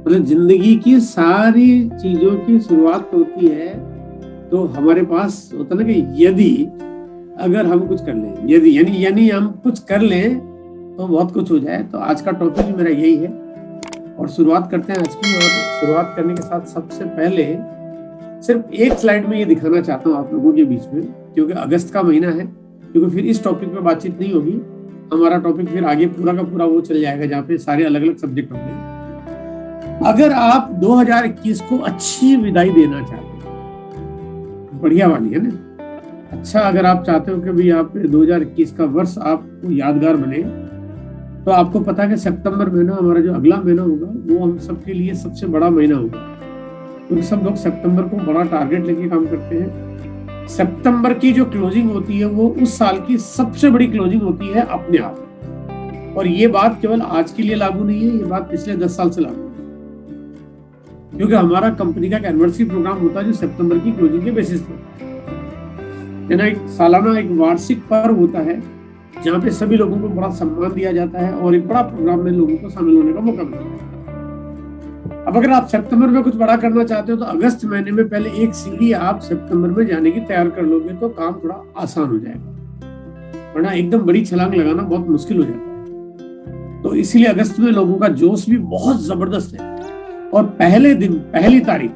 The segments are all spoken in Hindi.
मतलब जिंदगी की सारी चीजों की शुरुआत होती है तो हमारे पास होता ना कि यदि अगर हम कुछ कर लें, यदि यानी हम कुछ कर लें तो बहुत कुछ हो जाए। तो आज का टॉपिक मेरा यही है और शुरुआत करते हैं आज की। और शुरुआत करने के साथ सबसे पहले सिर्फ एक स्लाइड में ये दिखाना चाहता हूँ आप लोगों के बीच में, क्योंकि अगस्त का महीना है, क्योंकि फिर इस टॉपिक पे बातचीत नहीं होगी। हमारा टॉपिक फिर आगे पूरा का पूरा वो चल जाएगा जहाँ पे सारे अलग अलग सब्जेक्ट होंगे। अगर आप 2021 को अच्छी विदाई देना चाहते हैं, बढ़िया वाली है ना, अच्छा अगर आप चाहते हो कि भाई आप 2021 का वर्ष आपको यादगार बने, तो आपको पता है कि सितंबर महीना हमारा जो अगला महीना होगा वो हम सबके लिए सबसे बड़ा महीना होगा, क्योंकि सब लोग सितंबर को बड़ा टारगेट लेके काम करते हैं। सितंबर की जो क्लोजिंग होती है वो उस साल की सबसे बड़ी क्लोजिंग होती है अपने आप। और ये बात केवल आज के लिए लागू नहीं है, ये बात पिछले 10 साल से लागू है, क्योंकि हमारा कंपनी का एनिवर्सरी प्रोग्राम होता है जो सितंबर की क्लोजिंग के बेसिस पर है ना। एक सालाना एक वार्षिक पर्व होता है जहाँ पे सभी लोगों को बड़ा सम्मान दिया जाता है और एक बड़ा प्रोग्राम में लोगों को शामिल होने का मौका मिलता है। अब अगर आप सितंबर में कुछ बड़ा करना चाहते हो तो अगस्त महीने में पहले एक सीढ़ी आप सितंबर में जाने की तैयार कर लोगे तो काम थोड़ा आसान हो जाएगा, वरना एकदम बड़ी छलांग लगाना बहुत मुश्किल हो जाता है। तो इसीलिए अगस्त में लोगों का जोश भी बहुत जबरदस्त है। और पहले दिन पहली तारीख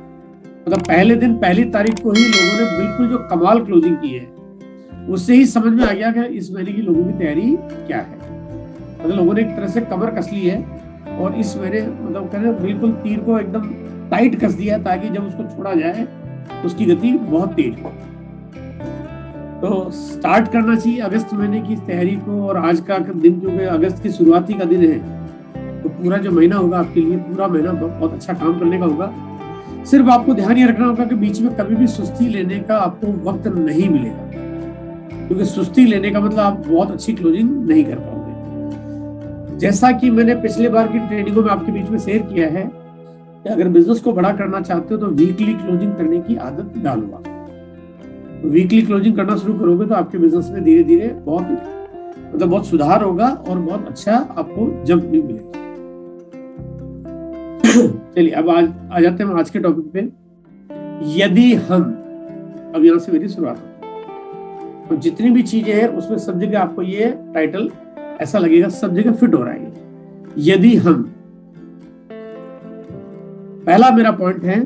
को ही लोगों ने बिल्कुल जो कमाल क्लोजिंग की है, उससे ही समझ में आ गया कि इस महीने की लोगों की तैयारी क्या है। मतलब लोगों ने एक तरह से कमर कस ली है और इस महीने मतलब कहते बिल्कुल तीर को एकदम टाइट कस दिया है, ताकि जब उसको छोड़ा जाए तो उसकी गति बहुत तेज हो। तो स्टार्ट करना चाहिए अगस्त महीने की तैयारी को। और आज का दिन क्योंकि अगस्त की शुरुआती का दिन है, तो पूरा जो महीना होगा आपके लिए, पूरा महीना बहुत अच्छा काम करने का होगा। सिर्फ आपको ध्यान ये रखना होगा कि बीच में कभी भी सुस्ती लेने का आपको वक्त नहीं मिलेगा, क्योंकि सुस्ती लेने का मतलब आप बहुत अच्छी क्लोजिंग नहीं कर पाओगे। जैसा कि मैंने पिछले बार की ट्रेनिंगों में आपके बीच में शेयर किया है कि अगर बिजनेस को बड़ा करना चाहते हो तो वीकली क्लोजिंग करने की आदत डालो। वीकली क्लोजिंग करना शुरू करोगे तो आपके बिजनेस में धीरे धीरे बहुत सुधार होगा और बहुत अच्छा आपको जंप भी मिलेगा। चलिए अब आ जाते हैं आज के टॉपिक पे। यदि हम, अब यहां से मेरी शुरुआत होती है, तो जितनी भी चीजें हैं उसमें सब जगह आपको ये टाइटल ऐसा लगेगा, सब जगह फिट हो रहा है। यदि हम, पहला मेरा पॉइंट है,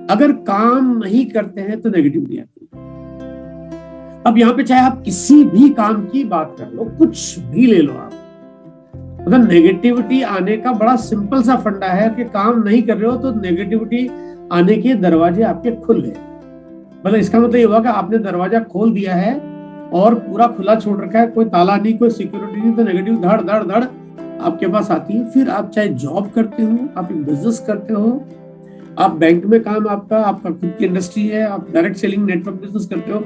अगर काम नहीं करते हैं तो नेगेटिविटी आती है। अब यहाँ पे चाहे आप किसी भी काम की बात कर लो, कुछ भी ले लो आप, मतलब नेगेटिविटी आने का बड़ा सिंपल सा फंडा है कि काम नहीं कर रहे हो तो नेगेटिविटी आने के दरवाजे आपके खुल गए। मतलब इसका मतलब ये हुआ कि आपने दरवाजा खोल दिया है और पूरा खुला छोड़ रखा है, कोई ताला नहीं, कोई सिक्योरिटी नहीं, तो नेगेटिव धड़ धड़ धड़ आपके पास आती है। फिर आप चाहे जॉब करते हो, आप एक बिजनेस करते हो, आप बैंक में काम, आपका खुद की इंडस्ट्री है, आप डायरेक्ट सेलिंग नेटवर्क बिजनेस करते हो,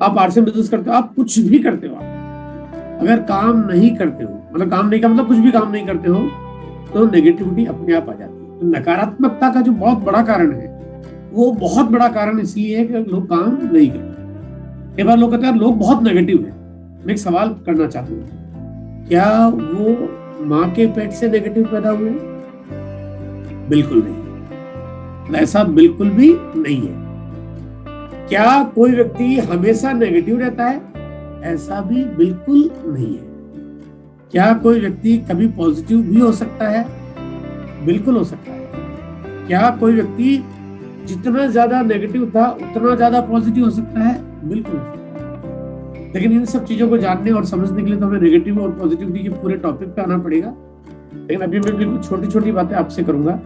आप आरसीएम बिजनेस करते हो, आप कुछ भी करते हो, अगर काम नहीं करते हो, मतलब काम नहीं का मतलब कुछ भी काम नहीं करते हो, तो नेगेटिविटी अपने आप आ जाती है। तो नकारात्मकता का जो बहुत बड़ा कारण है, वो बहुत बड़ा कारण इसलिए है कि लोग काम नहीं करते। कई बार लोग कहते हैं लोग बहुत नेगेटिव है। मैं एक सवाल करना चाहता हूँ, क्या वो माँ के पेट से नेगेटिव पैदा हुए? बिल्कुल नहीं, ऐसा बिल्कुल भी नहीं है। क्या कोई व्यक्ति हमेशा नेगेटिव रहता है? ऐसा भी बिल्कुल नहीं है। क्या कोई व्यक्ति कभी पॉजिटिव भी हो सकता है? बिल्कुल हो सकता है। क्या कोई व्यक्ति जितना ज्यादा नेगेटिव था उतना ज्यादा पॉजिटिव हो सकता है? बिल्कुल हो सकता है। लेकिन इन सब चीजों को जानने और समझने के लिए तो हमें नेगेटिव और पॉजिटिविटी के पूरे टॉपिक पे आना पड़ेगा। लेकिन अभी मैं बिल्कुल छोटी छोटी बातें आपसे करूंगा।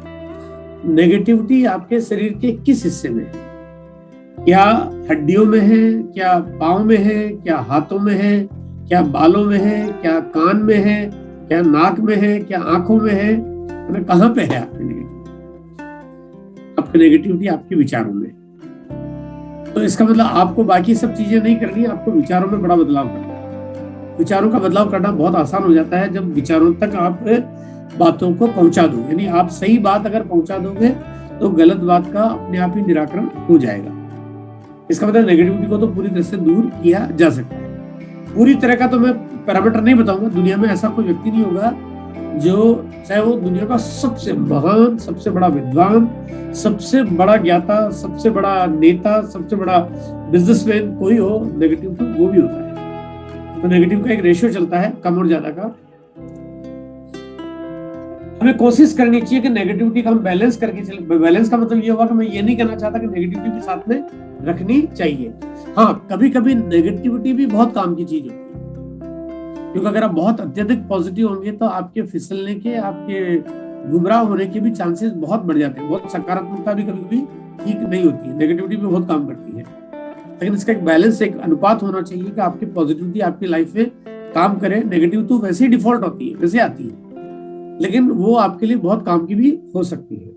नेगेटिविटी आपके शरीर के किस हिस्से में है? क्या हड्डियों में है, क्या पाँव में है, क्या हाथों में है, क्या बालों में है, क्या कान में है, क्या नाक में है, क्या आंखों में है? मतलब कहाँ पे है आपकी नेगेटिविटी? आपकी नेगेटिविटी आपके विचारों में। तो इसका मतलब आपको बाकी सब चीजें नहीं करनी, आपको विचारों में बड़ा बदलाव करना है। विचारों का बदलाव करना बहुत आसान हो जाता है जब विचारों तक आप बातों को पहुंचा दो। यानी आप सही बात अगर पहुंचा दोगे तो गलत बात का अपने आप ही निराकरण हो जाएगा। इसका मतलब नेगेटिविटी को तो पूरी तरह से दूर किया जा सकता है। पूरी तरह का तो मैं पैरामीटर नहीं बताऊंगा, दुनिया में ऐसा कोई व्यक्ति नहीं होगा जो चाहे वो दुनिया का सबसे महान, सबसे बड़ा विद्वान, सबसे बड़ा ज्ञाता, सबसे बड़ा नेता, सबसे बड़ा बिजनेसमैन कोई हो, नेगेटिव तो वो भी होता है। तो नेगेटिव का एक रेशियो चलता है कम और ज्यादा का। हमें कोशिश करनी चाहिए कि नेगेटिविटी का हम बैलेंस करके चले। बैलेंस का मतलब ये होगा कि मैं ये नहीं कहना चाहता कि नेगेटिविटी भी साथ में रखनी चाहिए। हाँ, कभी कभी नेगेटिविटी भी बहुत काम की चीज होती है, क्योंकि अगर आप बहुत अत्यधिक पॉजिटिव होंगे तो आपके फिसलने के, आपके गुमराह होने के भी चांसेस बहुत बढ़ जाते हैं। बहुत सकारात्मकता भी कभी कभी ठीक नहीं होती है, नेगेटिविटी भी बहुत काम करती है। लेकिन इसका एक बैलेंस, एक अनुपात होना चाहिए कि आपकी पॉजिटिविटी आपकी लाइफ में काम करे। नेगेटिव तो वैसे ही डिफॉल्ट होती है, वैसे आती है, लेकिन वो आपके लिए बहुत काम की भी हो सकती है।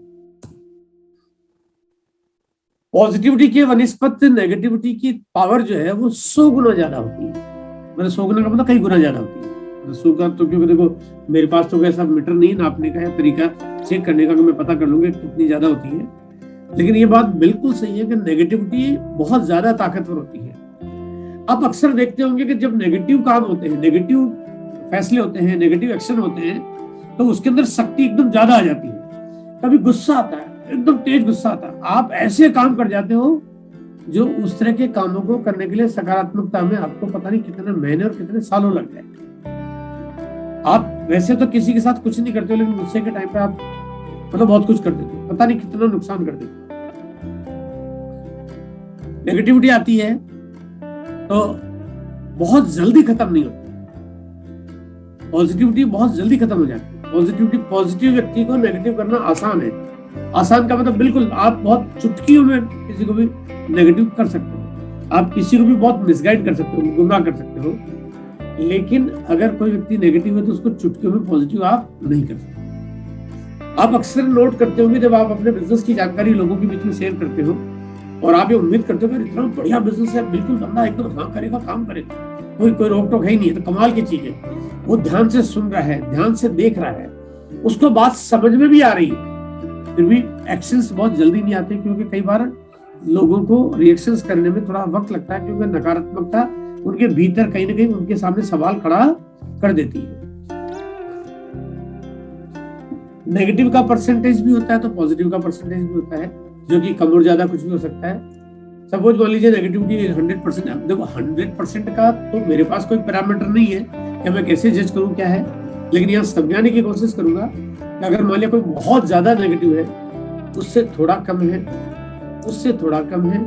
पॉजिटिविटी के वनिस्पत नेगेटिविटी की पावर जो है वो 100 गुना ज्यादा होती है। मतलब 100 गुना का मतलब कई गुना ज्यादा होती है। 100 का तो, क्योंकि देखो मेरे पास तो ऐसा मीटर नहीं नापने का है, तरीका चेक करने का कि मैं पता कर लूंगा कितनी ज्यादा होती है। लेकिन ये बात बिल्कुल सही है कि नेगेटिविटी बहुत ज्यादा ताकतवर होती है। आप अक्सर देखते होंगे कि जब नेगेटिव काम होते हैं, नेगेटिव फैसले होते हैं, नेगेटिव एक्शन होते हैं, तो उसके अंदर शक्ति एकदम ज्यादा आ जाती है। कभी गुस्सा आता है, एकदम तेज गुस्सा आता है, आप ऐसे काम कर जाते हो जो उस तरह के कामों को करने के लिए सकारात्मकता में आपको पता नहीं कितने महीने और कितने सालों लग जाए। आप वैसे तो किसी के साथ कुछ नहीं करते हो, लेकिन गुस्से के टाइम पे आप मतलब बहुत कुछ कर देते हो, पता नहीं कितना नुकसान कर देते हो। नेगेटिविटी आती है तो बहुत जल्दी खत्म नहीं होती, पॉजिटिविटी बहुत जल्दी खत्म हो जाती है। पॉजिटिव व्यक्ति को नेगेटिव करना आसान है। आसान का मतलब बिल्कुल आप बहुत चुटकियों में किसी को भी नेगेटिव कर सकते हो, आप किसी को भी बहुत मिसगाइड कर सकते हो, गुमराह कर सकते हो। लेकिन अगर कोई व्यक्ति नेगेटिव है तो उसको चुटकियों में पॉजिटिव आप नहीं कर सकते। आप अक्सर नोट करते होंगे जब आप अपने बिजनेस की जानकारी लोगों के बीच में शेयर करते हो और आप ये उम्मीद करते हो कि इतना बढ़िया बिजनेस है, बिल्कुल बंदा एकदम हाँ करेगा, काम करेगा, कोई रोक टोक है ही नहीं है, तो कमाल की चीज है। वो ध्यान से सुन रहा है, ध्यान से देख रहा है, उसको बात समझ में भी आ रही है, फिर भी एक्शंस बहुत जल्दी नहीं आते, क्योंकि कई बार लोगों को रिएक्शंस करने में थोड़ा वक्त लगता है, क्योंकि नकारात्मकता उनके भीतर कहीं ना कहीं उनके सामने सवाल खड़ा कर देती है। नेगेटिव का परसेंटेज भी होता है तो पॉजिटिव का परसेंटेज भी होता है, जो कि कम और ज्यादा कुछ भी हो सकता है। सपोज मान लीजिए नेगेटिविटी 100%। अब देखो 100% का तो मेरे पास कोई पैरामीटर नहीं है कि मैं कैसे जज करूं क्या है, लेकिन यहाँ समझाने की कोशिश करूंगा कि अगर मान लिया कोई बहुत ज्यादा नेगेटिव है, उससे थोड़ा कम है, उससे थोड़ा कम है,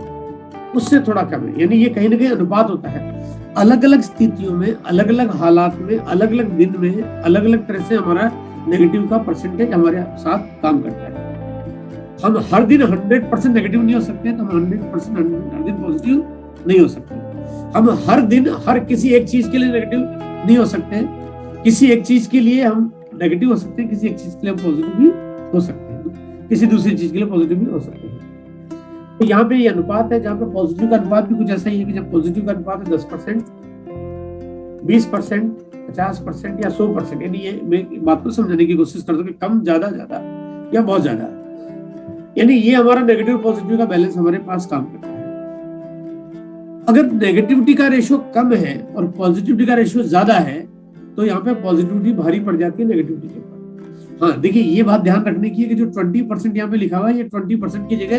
उससे थोड़ा कम है, यानी ये कहीं ना कहीं अनुपात होता है। अलग अलग स्थितियों में, अलग अलग हालात में, अलग अलग दिन में, अलग अलग तरह से हमारा नेगेटिव का परसेंटेज हमारे साथ काम करता है। हम हर दिन 100% नेगेटिव नहीं हो सकते, तो हम 100% हर दिन पॉजिटिव नहीं हो सकते। हम हर दिन हर किसी एक चीज के लिए नेगेटिव नहीं हो सकते, किसी एक चीज के लिए हम नेगेटिव हो सकते हैं, किसी एक चीज के लिए हम पॉजिटिव भी हो सकते हैं, किसी दूसरी चीज के लिए पॉजिटिव भी हो सकते हैं। तो यहाँ पे ये अनुपात है, जहाँ पे पॉजिटिव का अनुपात भी कुछ ऐसा ही है कि जब पॉजिटिव का अनुपात है 10%, 20%, 50% या 100%, यानी ये मैं बात को समझने की कोशिश करता हूँ कि कम ज्यादा या बहुत ज्यादा, यानी ये हमारा नेगेटिव पॉजिटिव का बैलेंस हमारे पास काम करता है। अगर नेगेटिविटी का रेशियो कम है और पॉजिटिविटी का रेशियो ज्यादा है, तो यहाँ पे पॉजिटिविटी भारी पड़ जाती है नेगेटिविटी के ऊपर। हाँ देखिए, ये बात ध्यान रखने की है कि जो 20% यहाँ पे लिखा हुआ है, ये 20% की जगह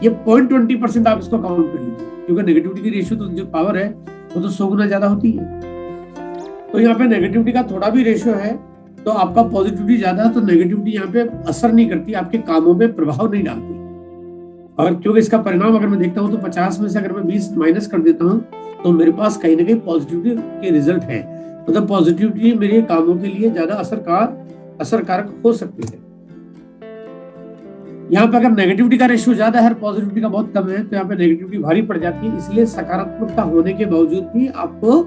ये 0.20% आप इसको काउंट कर लीजिए, क्योंकि नेगेटिविटी की रेशियो तो जो पावर है वो तो 100 गुना ज्यादा होती है। तो यहाँ पे नेगेटिविटी का थोड़ा भी रेशियो है तो आपका पॉजिटिविटी ज्यादा है, तो नेगेटिविटी यहाँ पे असर नहीं करती, आपके कामों में प्रभाव नहीं डालती। और क्योंकि इसका परिणाम अगर मैं देखता हूँ तो 50 में से अगर मैं 20 माइनस कर देता हूँ तो मेरे पास कहीं ना कहीं पॉजिटिविटी के रिजल्ट है, मतलब पॉजिटिविटी मेरे कामों के लिए ज्यादा असरकारक हो सकती है। यहाँ पे अगर नेगेटिविटी का रेशियो ज्यादा है, पॉजिटिविटी का बहुत कम है, तो यहाँ पे नेगेटिविटी भारी पड़ जाती है। इसलिए सकारात्मकता होने के बावजूद भी आपको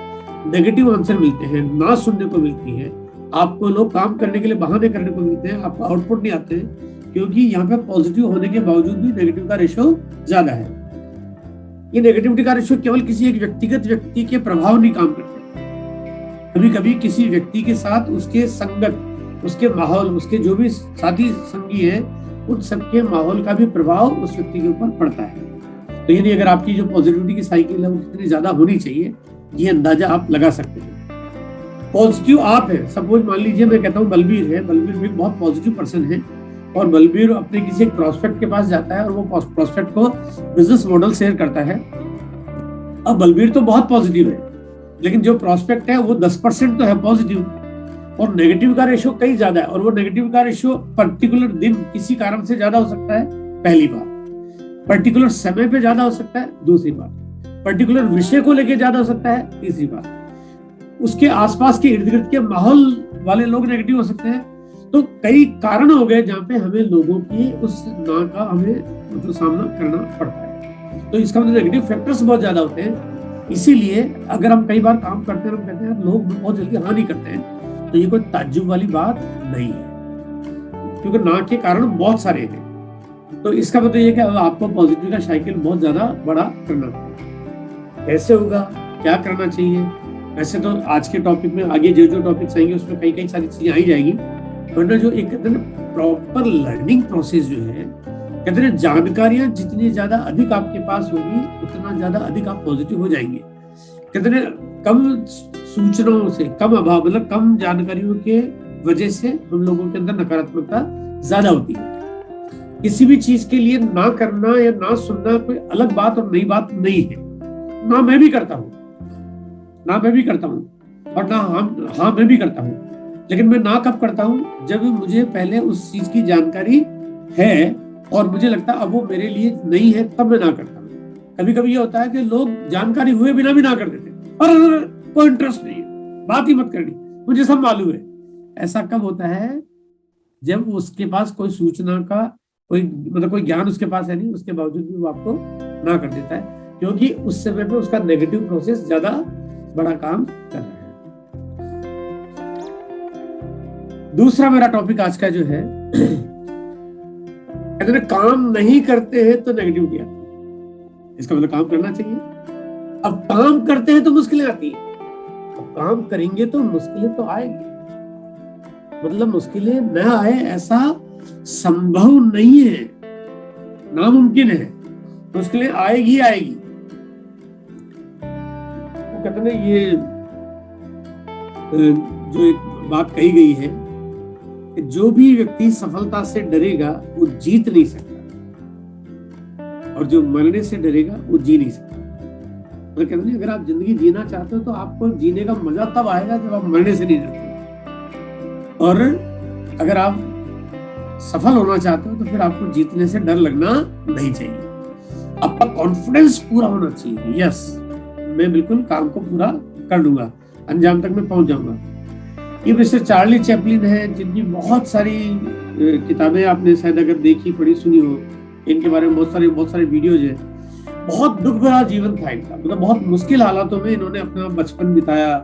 नेगेटिव आंसर मिलते हैं, ना सुनने को मिलती है, आपको लोग काम करने के लिए बहाने करने को मिलते हैं, आपको आउटपुट नहीं आते हैं, क्योंकि यहाँ पे पॉजिटिव होने के बावजूद भी नेगेटिव का रेशियो ज्यादा है। ये नेगेटिविटी का रेशियो केवल किसी एक व्यक्तिगत व्यक्ति के प्रभाव नहीं काम करते, कभी कभी किसी व्यक्ति के साथ उसके संगत, उसके माहौल, उसके जो भी साथी संगी है, उन सबके माहौल का भी प्रभाव उस व्यक्ति के ऊपर पड़ता है। तो यानी अगर आपकी जो पॉजिटिविटी की साइकिल है वो कितनी ज्यादा होनी चाहिए, ये अंदाजा आप लगा सकते हैं। पॉजिटिव आप है, सपोज मान लीजिए मैं कहता हूँ बलबीर है, बलबीर भी बहुत पॉजिटिव पर्सन है और बलबीर अपने किसी एक प्रोस्पेक्ट के पास जाता है और वो प्रोस्पेक्ट को बिजनेस मॉडल शेयर करता है। अब बलबीर तो बहुत पॉजिटिव है, लेकिन जो प्रोस्पेक्ट है वो 10% तो है पॉजिटिव और नेगेटिव का रेशियो कहीं ज्यादा है, और वो नेगेटिव का रेशियो पर्टिकुलर दिन किसी कारण से ज्यादा हो सकता है, पहली बात। पर्टिकुलर समय पे ज्यादा हो सकता है, दूसरी बात। पर्टिकुलर विषय को लेके ज्यादा हो सकता है, तीसरी बात। उसके आसपास के इर्द गिर्द के माहौल वाले लोग नेगेटिव हो सकते हैं। तो कई कारण हो गए जहाँ पे हमें लोगों की उस ना का हमें मतलब सामना करना पड़ता है। तो इसका मतलब नेगेटिव फैक्टर्स बहुत ज्यादा होते हैं। इसीलिए अगर हम कई बार काम करते हैं, हम कहते हैं लोग बहुत जल्दी हाँ नहीं करते हैं, तो ये कोई ताज्जुब वाली बात नहीं है, क्योंकि ना के कारण बहुत सारे हैं। तो इसका मतलब ये कि आपको पॉजिटिव का साइकिल बहुत ज्यादा बड़ा करना है। कैसे होगा, क्या करना चाहिए? वैसे तो आज के टॉपिक में आगे जो टॉपिक्स आएंगे उसमें कई सारी चीजें आई जाएगी, वरना जो एक प्रॉपर लर्निंग प्रोसेस जो है, कहते हैं जानकारियां जितनी ज्यादा अधिक आपके पास होगी उतना ज्यादा अधिक आप पॉजिटिव हो जाएंगे। कहते हैं कम सूचनाओं से कम अभाव, मतलब कम जानकारियों के वजह से हम लोगों के अंदर नकारात्मकता ज्यादा होती है। किसी भी चीज के लिए ना करना या ना सुनना कोई अलग बात और नई बात नहीं है। ना मैं भी करता हूँ, और ना हाँ मैं भी करता हूँ, लेकिन मैं ना कब करता हूँ? जब मुझे पहले उस चीज की जानकारी है और मुझे लगता है अब वो मेरे लिए नहीं है, तब मैं ना करता हूँ। कभी कभी ये होता है कि लोग जानकारी हुए बिना भी ना कर देते, और कोई इंटरेस्ट नहीं है, बात ही मत करनी, मुझे सब मालूम है। ऐसा कब होता है? जब उसके पास कोई सूचना का कोई ज्ञान उसके पास है नहीं, उसके बावजूद भी वो आपको ना कर देता है, क्योंकि उस समय पे उसका नेगेटिव प्रोसेस ज्यादा बड़ा काम कर रहा है। दूसरा मेरा टॉपिक आज का जो है, अगर काम नहीं करते हैं तो नेगेटिविटी आती है। इसका मतलब काम करना चाहिए। अब काम करते हैं तो मुश्किलें आती है। अब काम करेंगे तो मुश्किलें तो आएंगी, मतलब मुश्किलें न आए ऐसा संभव नहीं है, नामुमकिन है। मुश्किलें आएगी। तो कहते हैं ये जो एक बात कही गई है कि जो भी व्यक्ति सफलता से डरेगा वो जीत नहीं सकता, और जो मरने से डरेगा वो जी नहीं सकता। तो कहते हैं अगर आप जिंदगी जीना चाहते हो तो आपको जीने का मजा तब आएगा जब आप मरने से नहीं डरते, और अगर आप सफल होना चाहते हो तो फिर आपको जीतने से डर लगना नहीं चाहिए। आपका कॉन्फिडेंस पूरा होना चाहिए। यस, मैं बिल्कुल काम को पूरा कर लूंगा, अंजाम तक मैं पहुंच जाऊंगा। ये मिस्टर चार्ली चैपलिन है, जिनकी बहुत सारी किताबें आपने शायद अगर देखी, पढ़ी, सुनी हो, इनके बारे में बहुत सारे वीडियोज है। बहुत दुख भरा जीवन था इनका, मतलब बहुत मुश्किल हालातों में इन्होंने अपना बचपन बिताया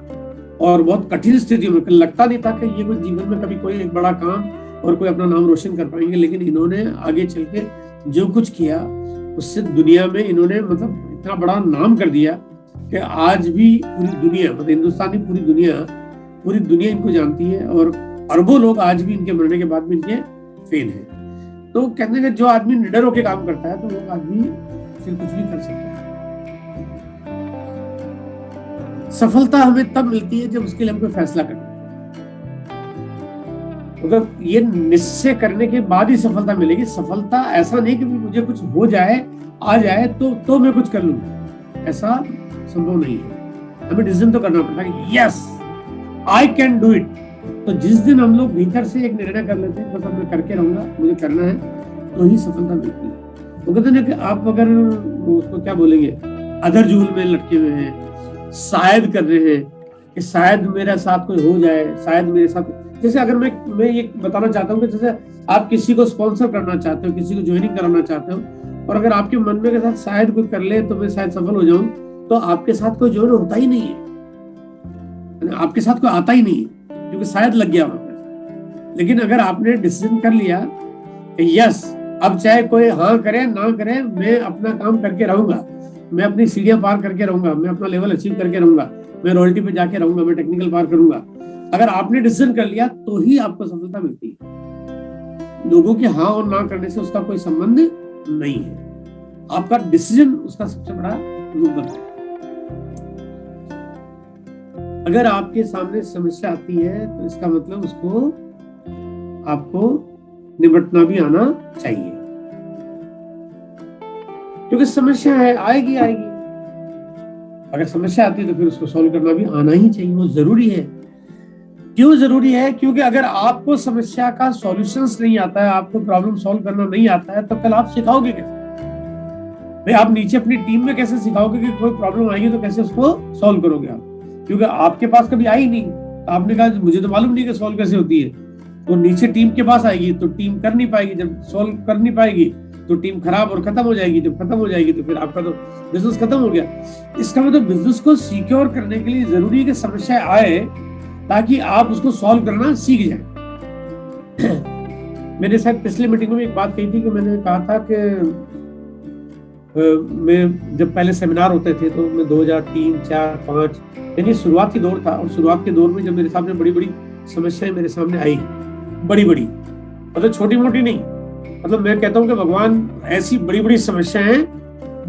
और बहुत कठिन स्थितियों में। लगता नहीं था कि ये कोई जीवन में कभी कोई एक बड़ा काम और कोई अपना नाम रोशन कर पाएंगे, लेकिन इन्होंने आगे चल के जो कुछ किया उससे दुनिया में इन्होंने मतलब इतना बड़ा नाम कर दिया कि आज भी पूरी दुनिया, मतलब हिंदुस्तान नहीं पूरी दुनिया इनको जानती है, और अरबों लोग आज भी इनके मरने के बाद भी इनके फैन हैं। तो कहते हैं कि जो आदमी निडर होकर काम करता है तो वो आदमी फिर कुछ भी कर सकता है। सफलता हमें तब मिलती है जब उसके लिए हम कोई फैसला करते हैं, मतलब ये निश्चय करने के बाद ही सफलता मिलेगी। सफलता ऐसा नहीं कि मुझे कुछ हो जाए, आ जाए तो मैं कुछ कर लूंगा, ऐसा संभव नहीं है। हमें डिसीजन तो करना पड़ता है, yes I can do it. तो जिस दिन हम लोग भीतर से एक निर्णय कर लेते हैं, बस अब मैं करके रहूंगा, मुझे करना है, तो ही सफलता मिलती है। वो कहते हैं कि आप अगर उसको क्या बोलेंगे, अधर झूल में लटके हुए हैं, शायद कर रहे हैं कि शायद मेरे साथ कोई हो जाए, शायद मेरे साथ, जैसे अगर मैं ये बताना चाहता हूँ कि जैसे आप किसी को स्पॉन्सर करना चाहते हो, किसी को ज्वाइनिंग कराना चाहते हो, और अगर आपके मन में के साथ शायद कोई कर ले तो मैं शायद सफल हो जाऊं, तो आपके साथ कोई ज्वाइन होता ही नहीं है, आपके साथ कोई आता ही नहीं है, क्योंकि शायद लग गया वहां पर। लेकिन अगर आपने डिसीजन कर लिया कि यस, अब चाहे कोई हाँ करे ना करे, मैं अपना काम करके रहूंगा, मैं अपनी सीढ़ियां पार करके रहूंगा, मैं अपना लेवल अचीव करके रहूंगा, मैं रॉयल्टी पे जाके रहूंगा, मैं टेक्निकल पार करूंगा। अगर आपने डिसीजन कर लिया तो ही आपको सफलता मिलती है। लोगों के हाँ और ना करने से उसका कोई संबंध नहीं है, आपका डिसीजन उसका सबसे बड़ा रूप है। अगर आपके सामने समस्या आती है तो इसका मतलब उसको आपको निपटना भी आना चाहिए, क्योंकि समस्या है, आएगी। अगर समस्या आती है तो फिर उसको सॉल्व करना भी आना ही चाहिए, वो जरूरी है। क्यों जरूरी है? क्योंकि अगर आपको समस्या का सॉल्यूशंस नहीं आता है, आपको प्रॉब्लम सॉल्व करना नहीं आता है, तो कल आप सिखाओगे कैसे? भाई आप नीचे अपनी टीम में कैसे सिखाओगे कि कोई प्रॉब्लम आएगी तो कैसे उसको सॉल्व करोगे आप? क्योंकि आपके पास कभी आई नहीं, आपने कहा मुझे तो मालूम नहीं कि सॉल्व कैसे होती है। तो नीचे टीम के पास आएगी तो टीम कर नहीं पाएगी, जब सॉल्व कर नहीं पाएगी तो टीम खराब और खत्म हो जाएगी, जब खत्म हो जाएगी तो फिर आपका तो बिजनेस खत्म हो गया। इसका मतलब बिजनेस को सिक्योर करने के लिए जरूरी है कि समस्या आए ताकि आप उसको सॉल्व करना सीख जाए। मैंने शायद पिछले मीटिंग में एक बात कही थी कि मैंने कहा था कि मैं जब पहले सेमिनार होते थे तो मैं 2003, 4, 5 यानी शुरुआती दौर था, और शुरुआत के दौर में जब मेरे सामने बड़ी बड़ी समस्याएं मेरे सामने आई, बड़ी मतलब छोटी मोटी नहीं, मतलब मैं कहता हूं कि भगवान ऐसी बड़ी बड़ी समस्याएं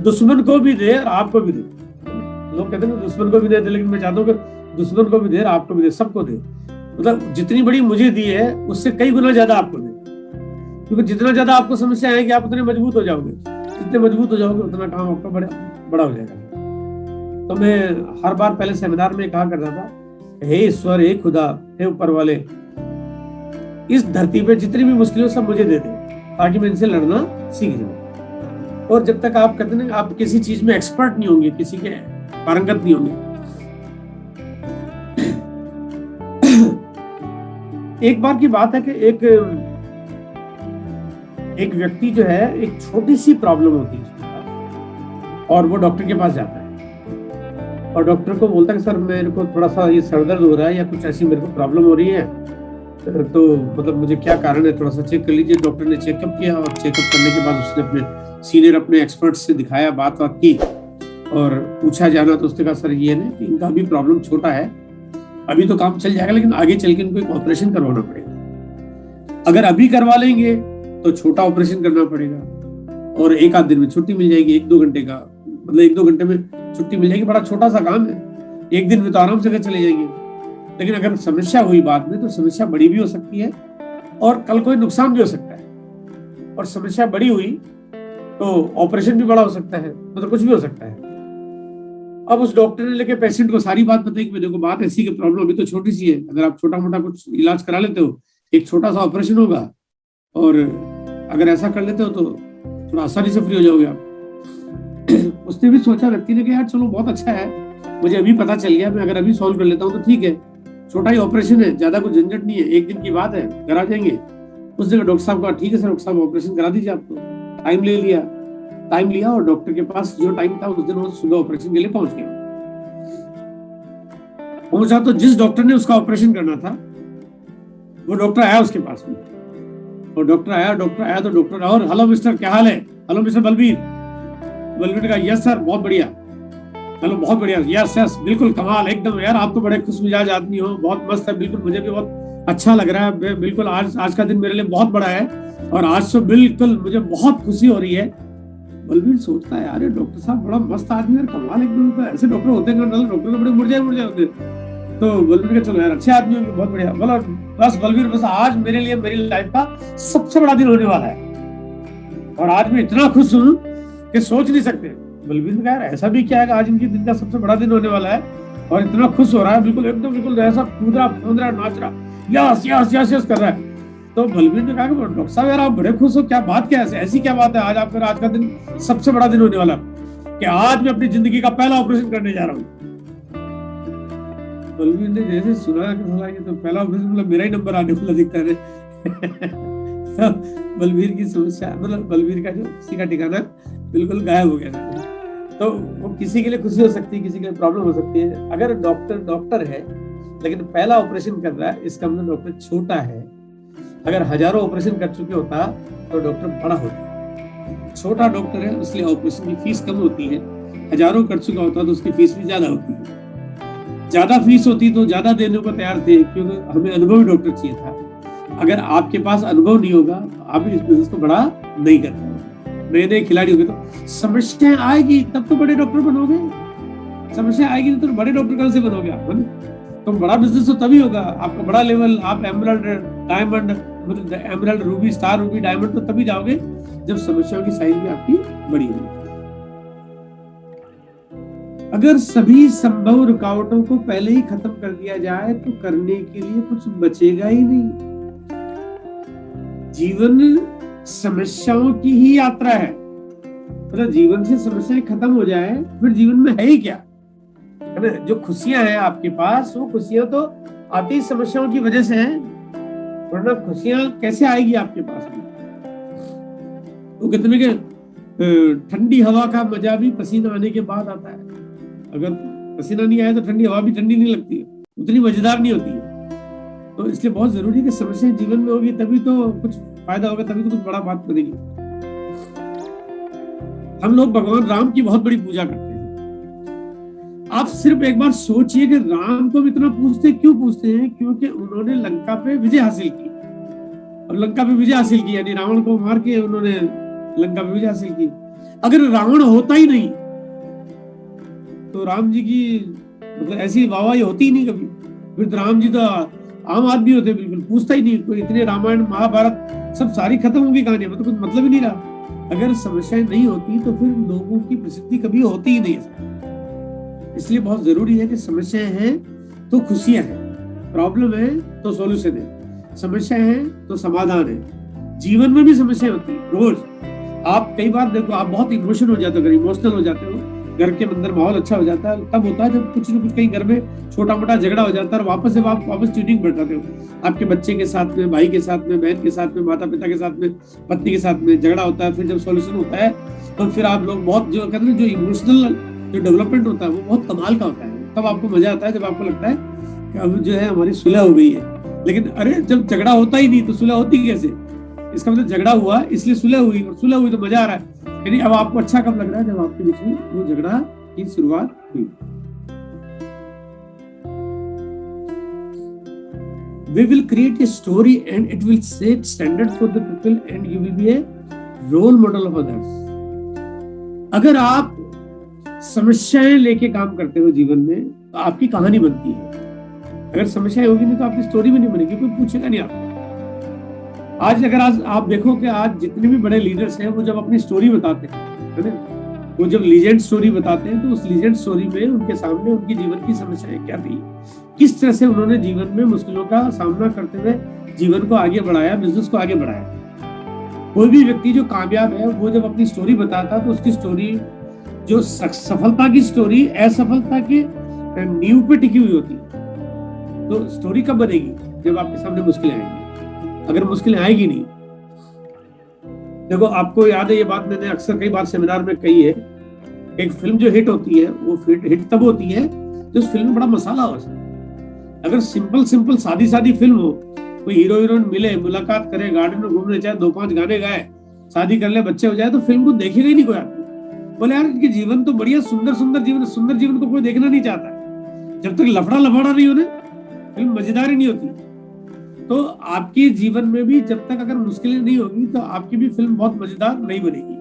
दुश्मन को भी दे और आपको भी दे। लोग कहते हैं दुश्मन को भी दे, लेकिन मैं चाहता हूँ कि दुश्मन को भी दे, आपको भी दे, सबको दे। मतलब जितनी बड़ी मुझे दी है उससे कई गुना ज्यादा आपको दे, क्योंकि जितना ज्यादा आपको समस्या आएगी आप उतने मजबूत हो जाओगे, जितने मजबूत हो जाओगे उतना काम आपका बड़ा हो जाएगा। तो मैं हर बार पहले सेमिनार में कहा करता था, हे ईश्वर, हे खुदा, हे ऊपर वाले, इस धरती पे जितनी भी मुश्किलें सब मुझे दे दे ताकि मैं इनसे लड़ना सीख जाऊं। और जब तक आप कहते हैं आप किसी चीज में एक्सपर्ट नहीं होंगे, किसी के पारंगत नहीं होंगे। एक बार की बात है कि एक व्यक्ति जो है, एक छोटी सी प्रॉब्लम होती है उसके पास, और वो डॉक्टर के पास जाता है और डॉक्टर को बोलता है कि सर मेरे को थोड़ा सा ये सर दर्द हो रहा है या कुछ ऐसी मेरे को प्रॉब्लम हो रही है, तो मतलब मुझे क्या कारण है, थोड़ा सा चेक कर लीजिए। डॉक्टर ने चेकअप किया और चेकअप करने के बाद उसने अपने सीनियर अपने एक्सपर्ट से दिखाया, बात की और पूछा जाना तो उसने कहा सर ये ना कि इनका अभी प्रॉब्लम छोटा है, अभी तो काम चल जाएगा, लेकिन आगे चल के इनको एक ऑपरेशन करवाना पड़ेगा। अगर अभी करवा लेंगे तो छोटा ऑपरेशन करना पड़ेगा और एक आध दिन में छुट्टी मिल जाएगी, 1-2 घंटे का, मतलब 1-2 घंटे में छुट्टी मिल जाएगी, बड़ा छोटा सा काम है, एक दिन में तो आराम से चले जाएंगे। लेकिन अगर समस्या हुई बाद में तो समस्या बड़ी भी हो सकती है और कल कोई नुकसान भी हो सकता है, और समस्या बड़ी हुई तो ऑपरेशन भी बड़ा हो सकता है, मतलब कुछ भी हो सकता है। अब उस डॉक्टर ने लेके पेशेंट को सारी बात बताई कि देखो बात ऐसी की प्रॉब्लम अभी तो छोटी सी है, अगर आप छोटा मोटा कुछ इलाज करा लेते हो, एक छोटा सा ऑपरेशन होगा, और अगर ऐसा कर लेते हो तो थोड़ा आसानी से फ्री हो जाओगे आप। उसने भी सोचा, व्यक्ति ने, कि यार चलो बहुत अच्छा है, मुझे अभी पता चल गया, मैं अगर अभी सॉल्व कर लेता हूँ तो ठीक है, छोटा ही ऑपरेशन है, ज्यादा कुछ झंझट नहीं है, एक दिन की बात है, करा देंगे। उस जगह डॉक्टर साहब का ठीक है सर, डॉक्टर साहब ऑपरेशन करा दीजिए, आपको टाइम लिया और डॉक्टर के पास जो टाइम था उस दिन वो सुबह ऑपरेशन के लिए पहुंचा। तो जिस डॉक्टर ने उसका ऑपरेशन करना था वो डॉक्टर आया उसके पास में, और डॉक्टर आया तो डॉक्टर, और हेलो मिस्टर, क्या हाल है? हेलो मिस्टर बलबीर ने कहा यस सर, बहुत बढ़िया, चलो बहुत बढ़िया, यस बिल्कुल कमाल, एकदम यार आप तो बड़े खुश मिजाज आदमी हो, बहुत मस्त है, बिल्कुल मुझे भी बहुत अच्छा लग रहा है, बिल्कुल आज का दिन मेरे लिए बहुत बड़ा है और आज तो बिल्कुल मुझे बहुत खुशी हो रही है। बलबीर सोचता है यार डॉक्टर साहब बड़ा मस्त आदमी है, कमाल, एकदम तो ऐसे डॉक्टर होते हैं, डॉक्टर तो बड़े मुरझाए होते। तो बलबीर का चलो यार अच्छे आदमी होंगे, बहुत बढ़िया, बोला बस बलबीर, बस आज मेरे लिए मेरी लाइफ का सबसे बड़ा दिन होने वाला है और आज मैं इतना खुश हूँ कि सोच नहीं सकते। बलबीर ने कहा यार ऐसा भी क्या है, आज इनके दिन का सबसे बड़ा दिन होने वाला है और इतना खुश हो रहा है, बिल्कुल एकदम बिल्कुल ऐसा कूद रहा नाच रहा, यस कर रहा है। तो बलबीर ने कहा कि डॉक्टर साहब यार आप बड़े खुश हो, क्या बात, क्या ऐसी क्या बात है, आज आपका आज का दिन सबसे बड़ा दिन होने वाला है कि आज मैं अपनी जिंदगी का पहला ऑपरेशन करने जा रहा हूँ। बलबीर ने जैसे सुना कि तो पहला ऑपरेशन मतलब मेरा ही नंबर आने वाला दिखता है। तो बलबीर की समस्या, मतलब बलबीर का जो किसी का ठिकाना बिल्कुल गायब हो गया था। तो वो किसी के लिए खुशी हो सकती है, किसी के लिए प्रॉब्लम हो सकती है। अगर डॉक्टर है लेकिन पहला ऑपरेशन कर रहा है, इसका मतलब डॉक्टर छोटा है। अगर हजारों ऑपरेशन कर चुके होता तो डॉक्टर बड़ा होता। छोटा डॉक्टर है इसलिए ऑपरेशन की फीस कम होती है, हजारों कर चुका होता तो उसकी फीस भी ज्यादा होती है। ज्यादा फीस होती तो ज्यादा देने को तैयार थे, क्योंकि हमें अनुभवी डॉक्टर चाहिए था। अगर आपके पास अनुभव नहीं होगा तो आप इस बिजनेस को बड़ा नहीं कर पाओगे। नए खिलाड़ी होंगे तो समस्या आएगी तब तो बड़े डॉक्टर बनोगे, समस्या आएगी तो बड़े डॉक्टर कल से बनोगे आप। तो बड़ा बिजनेस तो तभी होगा, आपका बड़ा लेवल, आप emerald, diamond, emerald, Ruby, star Ruby, diamond तो तभी जाओगे जब समस्याओं की साइज भी आपकी बड़ी होगी। अगर सभी संभव रुकावटों को पहले ही खत्म कर दिया जाए तो करने के लिए कुछ बचेगा ही नहीं। जीवन समस्याओं की ही यात्रा है। मतलब जीवन से समस्याएं खत्म हो जाए फिर जीवन में है ही क्या, है ना? जो खुशियां हैं आपके पास, वो खुशियां तो आती समस्याओं की वजह से हैं, वरना खुशियां कैसे आएगी आपके पास में? वो कितने के ठंडी हवा का मजा भी पसीना आने के बाद आता है। अगर पसीना नहीं आया तो ठंडी हवा भी ठंडी नहीं लगती है, उतनी मजेदार नहीं होती है। तो इसलिए बहुत जरूरी है कि समस्या जीवन में होगी तभी तो कुछ फायदा होगा, तभी तो कुछ बड़ा बात बनेगी। हम लोग भगवान राम की बहुत बड़ी पूजा करते हैं। आप सिर्फ एक बार सोचिए कि राम को इतना क्यों पूछते हैं? क्योंकि उन्होंने लंका पे विजय हासिल की। और लंका पे विजय हासिल की यानी रावण को मार के उन्होंने लंका पे विजय हासिल की। अगर रावण होता ही नहीं तो राम जी की मतलब ऐसी वाहवाही होती ही नहीं कभी। फिर तो राम जी तो आम आदमी होते, बिल्कुल पूछता ही नहीं कोई। इतने रामायण महाभारत सब सारी खत्म होगी कहानियां, मतलब कुछ मतलब ही नहीं रहा। अगर समस्याएं नहीं होती तो फिर लोगों की प्रसिद्धि कभी होती ही नहीं है। इसलिए बहुत जरूरी है कि समस्याएं हैं तो खुशियां हैं, प्रॉब्लम है तो सॉल्यूशन है, समस्याएं हैं तो समाधान है। जीवन में भी समस्याएं होती है रोज। आप कई बार देखो, आप बहुत इमोशनल हो जाते हो, इमोशनल हो जाते हो, घर के अंदर माहौल अच्छा हो जाता है, तब होता है जब कुछ न कुछ कहीं घर में छोटा मोटा झगड़ा हो जाता है और वापस से आप वापस ट्यूनिंग बैठाते हो। आपके बच्चे के साथ में, भाई के साथ में, बहन के साथ में, माता पिता के साथ में, पत्नी के साथ में झगड़ा होता है। फिर जब सॉल्यूशन होता है तो फिर आप लोग बहुत जो कहते हैं जो इमोशनल जो डेवलपमेंट होता है वो बहुत कमाल का होता है। तब आपको मजा आता है जब आपको लगता है कि अब जो है हमारी सुलह हो गई है। लेकिन अरे जब झगड़ा होता ही नहीं तो सुलह होती कैसे? इसका मतलब झगड़ा हुआ इसलिए सुलह हुई, और सुलह हुई तो मजा आ रहा है। यानी अब आपको अच्छा कब लग रहा है? जब आपके बीच में वो झगड़ा की शुरुआत हुई। We will create a story and it will set standard for the people and you will be a role model of others. अगर आप समस्याएं लेके काम करते हो जीवन में तो आपकी कहानी बनती है। अगर समस्याएं होगी नहीं तो आपकी स्टोरी भी नहीं बनेगी, कोई पूछेगा नहीं आपको। आज अगर आप देखो कि आज जितने भी बड़े लीडर्स हैं वो जब अपनी स्टोरी बताते हैं, है ना, वो जब लीजेंड स्टोरी बताते हैं तो उस लीजेंड स्टोरी में उनके सामने उनकी जीवन की समस्याएं क्या थी, किस तरह से उन्होंने जीवन में मुश्किलों का सामना करते हुए जीवन को आगे बढ़ाया, बिजनेस को आगे बढ़ाया। कोई भी व्यक्ति जो कामयाब है वो जब अपनी स्टोरी बताता है तो उसकी स्टोरी जो सफलता की स्टोरी असफलता के नींव पे टिकी हुई होती है। तो स्टोरी कब बनेगी? जब आपके सामने मुश्किलें आएंगी। अगर मुश्किलें आएगी नहीं, देखो आपको याद है ये बात मैंने अक्सर कई बार सेमिनार में कही है, एक फिल्म जो हिट होती है वो हिट तब होती है जो उस फिल्म में बड़ा मसाला हो। अगर सिंपल सादी फिल्म हो, कोई हीरो हीरोइन मिले, मुलाकात करे, गार्डन में घूमने जाए, 2-5 गाने गाए, शादी कर ले, बच्चे हो जाए, तो फिल्म को देखेगा ही नहीं कोई आदमी। बोले यार इनके जीवन तो बढ़िया सुंदर जीवन को कोई देखना नहीं चाहता है। जब तक लफड़ा नहीं हो ना फिल्म मजेदार ही नहीं होती। तो आपके जीवन में भी जब तक अगर मुश्किलें नहीं होगी तो आपकी भी फिल्म बहुत मजेदार नहीं बनेगी।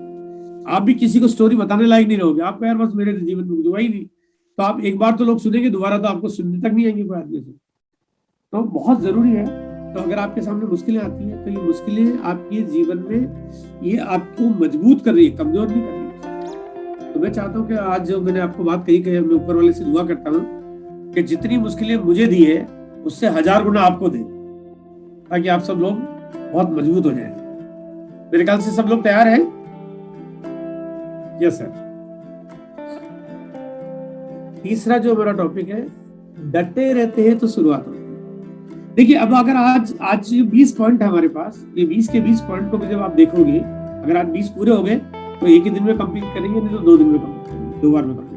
आप भी किसी को स्टोरी बताने लायक नहीं रहोगे। आपको यार बस मेरे जीवन में हुआ ही नहीं, तो आप एक बार तो लोग सुनेंगे, दोबारा तो आपको सुनने तक नहीं आएंगे कोई आदमी से। तो बहुत जरूरी है। तो अगर आपके सामने मुश्किलें आती हैं तो ये मुश्किलें आपके जीवन में ये आपको मजबूत कर रही है, कमजोर नहीं कर रही है। तो मैं चाहता हूँ कि आज जो मैंने आपको बात कही कि मैं ऊपर वाले से दुआ करता हूँ कि जितनी मुश्किलें मुझे दी है उससे 1000 गुना आपको दे, ताकि आप सब लोग बहुत मजबूत हो जाएं। मेरे ख्याल से सब लोग तैयार हैं? Yes sir. तीसरा जो मेरा टॉपिक है, डटे रहते हैं तो शुरुआत होती है। देखिए अब अगर आज 20 पॉइंट है हमारे पास, ये 20 के 20 पॉइंट को जब आप देखोगे, अगर आज 20 पूरे हो गए तो एक ही दिन में कंप्लीट करेंगे, नहीं तो 2 दिन में कंप्लीट करेंगे, 2 बार में कंप्लीट।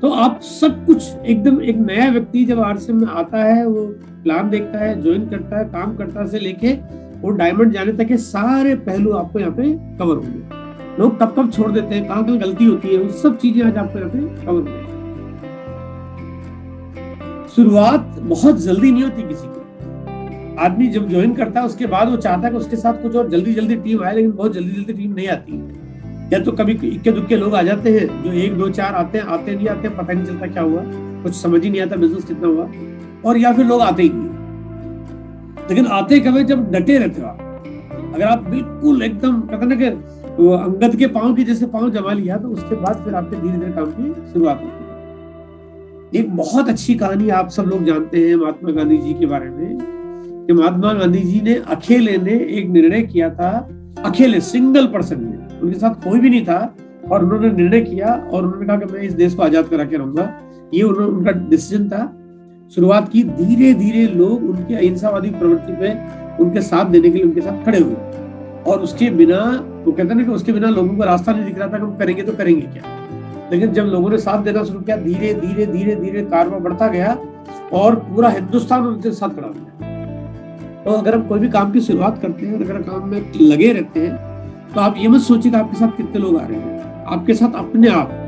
तो आप सब कुछ एकदम, एक नया व्यक्ति जब आरसीएम में आता है, वो प्लान देखता है, ज्वाइन करता है, काम करता से लेके वो डायमंड जाने तक के सारे पहलू आपको यहाँ पे कवर होंगे। लोग कब छोड़ देते हैं, कहाँ गलती होती है, वो सब चीजें आज आपको यहाँ पे कवर होंगे। शुरुआत बहुत जल्दी नहीं होती किसी की। आदमी जब ज्वाइन करता है उसके बाद वो चाहता है कि उसके साथ कुछ और जल्दी टीम आए, लेकिन बहुत जल्दी टीम नहीं आती। या तो कभी इक्के दुक्के लोग आ जाते हैं जो 1, 2, 4 आते हैं, नहीं आते, पता नहीं चलता क्या हुआ, कुछ समझ ही नहीं आता बिजनेस कितना हुआ। और या फिर लोग आते ही नहीं। लेकिन आते कब है? जब डटे रहते हो आप। अगर आप बिल्कुल एकदम कहते ना कि वो अंगद के पांव की जैसे पांव जमा लिया, तो उसके बाद फिर आपके धीरे धीरे काम की शुरुआत होती है। एक बहुत अच्छी कहानी आप सब लोग जानते हैं महात्मा गांधी जी के बारे में, कि महात्मा गांधी जी ने अकेले ने एक निर्णय किया था, अकेले सिंगल पर्सन ने, उनके साथ कोई भी नहीं था, और उन्होंने निर्णय किया और उन्होंने कहा कि मैं इस देश को आजाद करा के रहूंगा। ये उनका डिसीजन था। शुरुआत की, धीरे धीरे लोग उनकी अहिंसावादी प्रवृत्ति पे उनके साथ देने के लिए उनके साथ खड़े हुए, और उसके बिना, वो कहते हैं कि उसके बिना लोगों को रास्ता नहीं दिख रहा था कि हम करेंगे तो करेंगे क्या। लेकिन जब लोगों ने साथ देना शुरू किया, धीरे धीरे धीरे धीरे कारवा बढ़ता गया और पूरा हिंदुस्तान उनके साथ खड़ा हो गया। तो अगर हम कोई भी काम की शुरुआत करते हैं, अगर काम में लगे रहते हैं, तो आप ये मत सोचिए कि आपके साथ कितने लोग आ रहे हैं। आपके साथ अपने आप,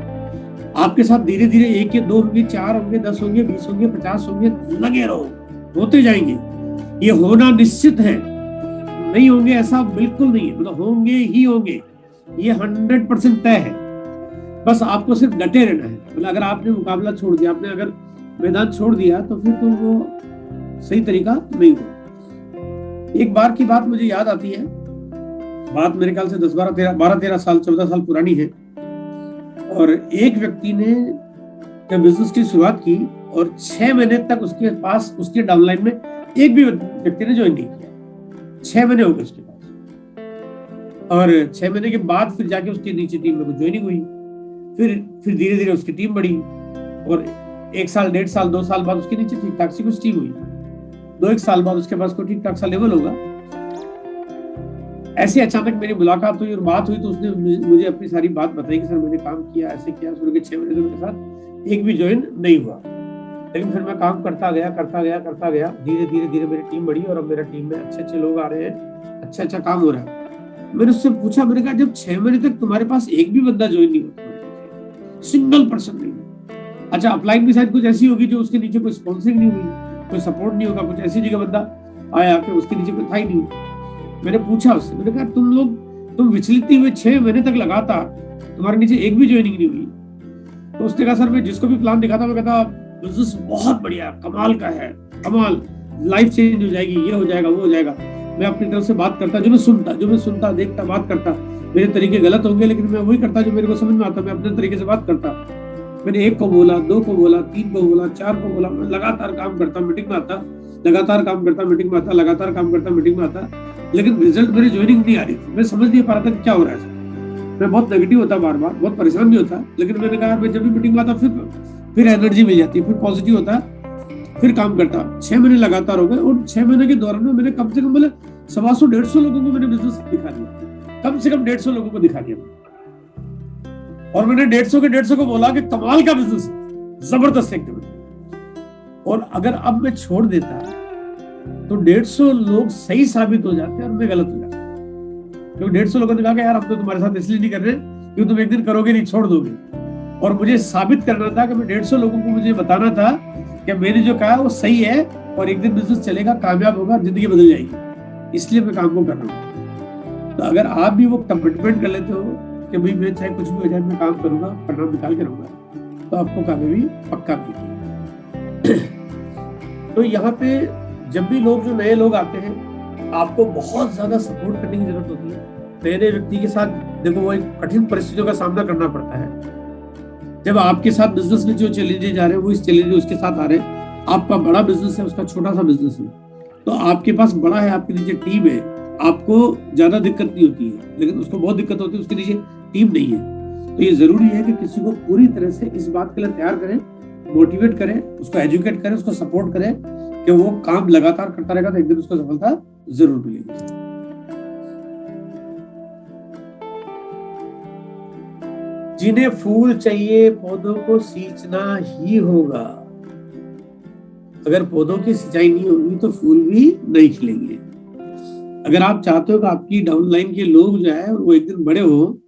आपके साथ धीरे धीरे 1 या 2 होंगे, 4 होंगे, 10 होंगे, 20 होंगे, 50 होंगे, लगे रहो, होते जाएंगे। ये होना निश्चित है, नहीं होंगे ऐसा बिल्कुल नहीं है, मतलब होंगे ही होंगे, ये 100% तय है। बस आपको सिर्फ डटे रहना है। मतलब अगर आपने मुकाबला छोड़ दिया, आपने अगर मैदान छोड़ दिया, तो फिर तो वो सही तरीका नहीं हुआ। एक बार की बात मुझे याद आती है, बात मेरे ख्याल से 12-13 साल 14 साल पुरानी है। और एक व्यक्ति ने जब बिजनेस की शुरुआत की और 6 महीने तक उसके पास, उसके डाउनलाइन में एक भी व्यक्ति ने ज्वाइन नहीं किया। 6 महीने हो गए उसके पास, और 6 महीने के बाद फिर जाके उसके नीचे टीम में कुछ ज्वाइनिंग हुई। फिर धीरे धीरे उसकी टीम बढ़ी, और 1 साल, 1.5 साल, 2 साल बाद उसके नीचे ठीक ठाक सी कुछ टीम हुई। 2-1 साल बाद उसके पास कोई ठीक ठाक सा लेवल होगा। ऐसे अचानक मेरी मुलाकात हुई और बात हुई, तो उसने मुझे अपनी सारी बात बताई कि सर मैंने काम किया, ऐसे किया। सुन के 6 महीने तो मेरे साथ एक भी ज्वाइन नहीं हुआ, लेकिन फिर मैं काम करता गया। धीरे धीरे मेरी टीम बढ़ी, और अब मेरा टीम में अच्छे लोग आ रहे हैं, अच्छा काम हो रहा है। मैंने उससे पूछा, मैंने कहा जब 6 महीने तक तुम्हारे पास एक भी बंदा ज्वाइन नहीं हुआ, सिंगल पर्सन नहीं, अच्छा अपलाइन भी शायद कुछ ऐसी होगी जो उसके नीचे कोई स्पॉन्सरिंग नहीं हुई, कोई सपोर्ट नहीं होगा, कुछ ऐसी जगह बंदा आया कि उसके नीचे कोई था ही नहीं। मैंने पूछा उससे, मैंने कहा तुम विचलित हुए 6 महीने तक लगातार, तुम्हारे नीचे एक भी ज्वाइनिंग नहीं हुई। तो उसने कहा सर मैं जिसको भी प्लान दिखाता, मैं कहता बिजनेस बहुत बढ़िया, कमाल का है, कमाल, लाइफ चेंज हो जाएगी, ये हो जाएगा, वो हो जाएगा। मैं अपनी तरफ से बात करता, जो मैं सुनता देखता, बात करता। मेरे तरीके गलत होंगे, लेकिन मैं वही करता जो मेरे को समझ में आता, मैं अपने तरीके से बात करता। मैंने 1 को बोला, 2 को बोला, 3 को बोला, 4 को बोला। मैं लगातार काम करता, मीटिंग में आता, लगातार काम करता, मीटिंग में आता, लगातार काम करता, मीटिंग में आता, लेकिन रिजल्ट मेरी ज्वाइनिंग नहीं आ रही थी। मैं समझ नहीं पा रहा था कि क्या हो रहा है। मैं बहुत नेगेटिव होता, बार बार बहुत परेशान भी होता, लेकिन मैंने कहा मैं जब भी मीटिंग में आता फिर एनर्जी मिल जाती है, फिर पॉजिटिव होता, फिर काम करता। 6 महीने लगातार हो गए, और 6 महीने के दौरान में मैंने कम से कम 125 लोगों को मैंने बिजनेस दिखा दिया, कम से कम 150 लोगों को दिखा दिया। और मैंने 150 को बोला कि कमाल का बिजनेस है, जबरदस्त एकदम। और अगर अब मैं छोड़ देता तो 150 लोग सही साबित हो जाते और मैं गलत हो जाता, क्योंकि 150 लोगों ने कहा कि यार हम तो तुम्हारे साथ इसलिए नहीं कर रहे क्योंकि तुम एक दिन करोगे नहीं, छोड़ दोगे। और मुझे साबित करना था कि मैं 150 लोगों को मुझे बताना था कि मैंने जो कहा वो सही है, और एक दिन बिजनेस चलेगा, कामयाब होगा, जिंदगी बदल जाएगी, इसलिए मैं काम को कर रहा हूँ। तो अगर आप भी वो कमिटमेंट कर लेते हो कि भाई मैं चाहे कुछ भी हो जाए मैं काम करूंगा, परिणाम निकाल के रहूंगा, तो आपको कामयाबी पक्का मिलेगी। तो यहाँ पे जब भी लोग, जो नए लोग आते हैं, आपको बहुत ज्यादा सपोर्ट करने की जरूरत होती है। नए व्यक्ति के साथ देखो, वो एक कठिन परिस्थितियों का सामना करना पड़ता है। जब आपके साथ बिजनेस में जो चैलेंजेस आ रहे हैं, वो इस चैलेंज उसके साथ आ रहे हैं। आपका बड़ा बिजनेस है, उसका छोटा सा बिजनेस है, तो आपके पास बड़ा है, आपके नीचे टीम है, आपको ज्यादा दिक्कत नहीं होती है, लेकिन उसको बहुत दिक्कत होती है, उसके नीचे टीम नहीं है। तो ये जरूरी है कि किसी को पूरी तरह से इस बात के लिए तैयार करें, मोटिवेट करें, उसको एजुकेट करें, उसको सपोर्ट करें कि वो काम लगातार करता रहेगा तो एक दिन उसको सफलता जरूर मिलेगी। जिन्हें फूल चाहिए पौधों को सींचना ही होगा। अगर पौधों की सिंचाई नहीं होगी तो फूल भी नहीं खिलेंगे। अगर आप चाहते हो कि आपकी डाउनलाइन के लोग जो है वो एक दिन बड़े हो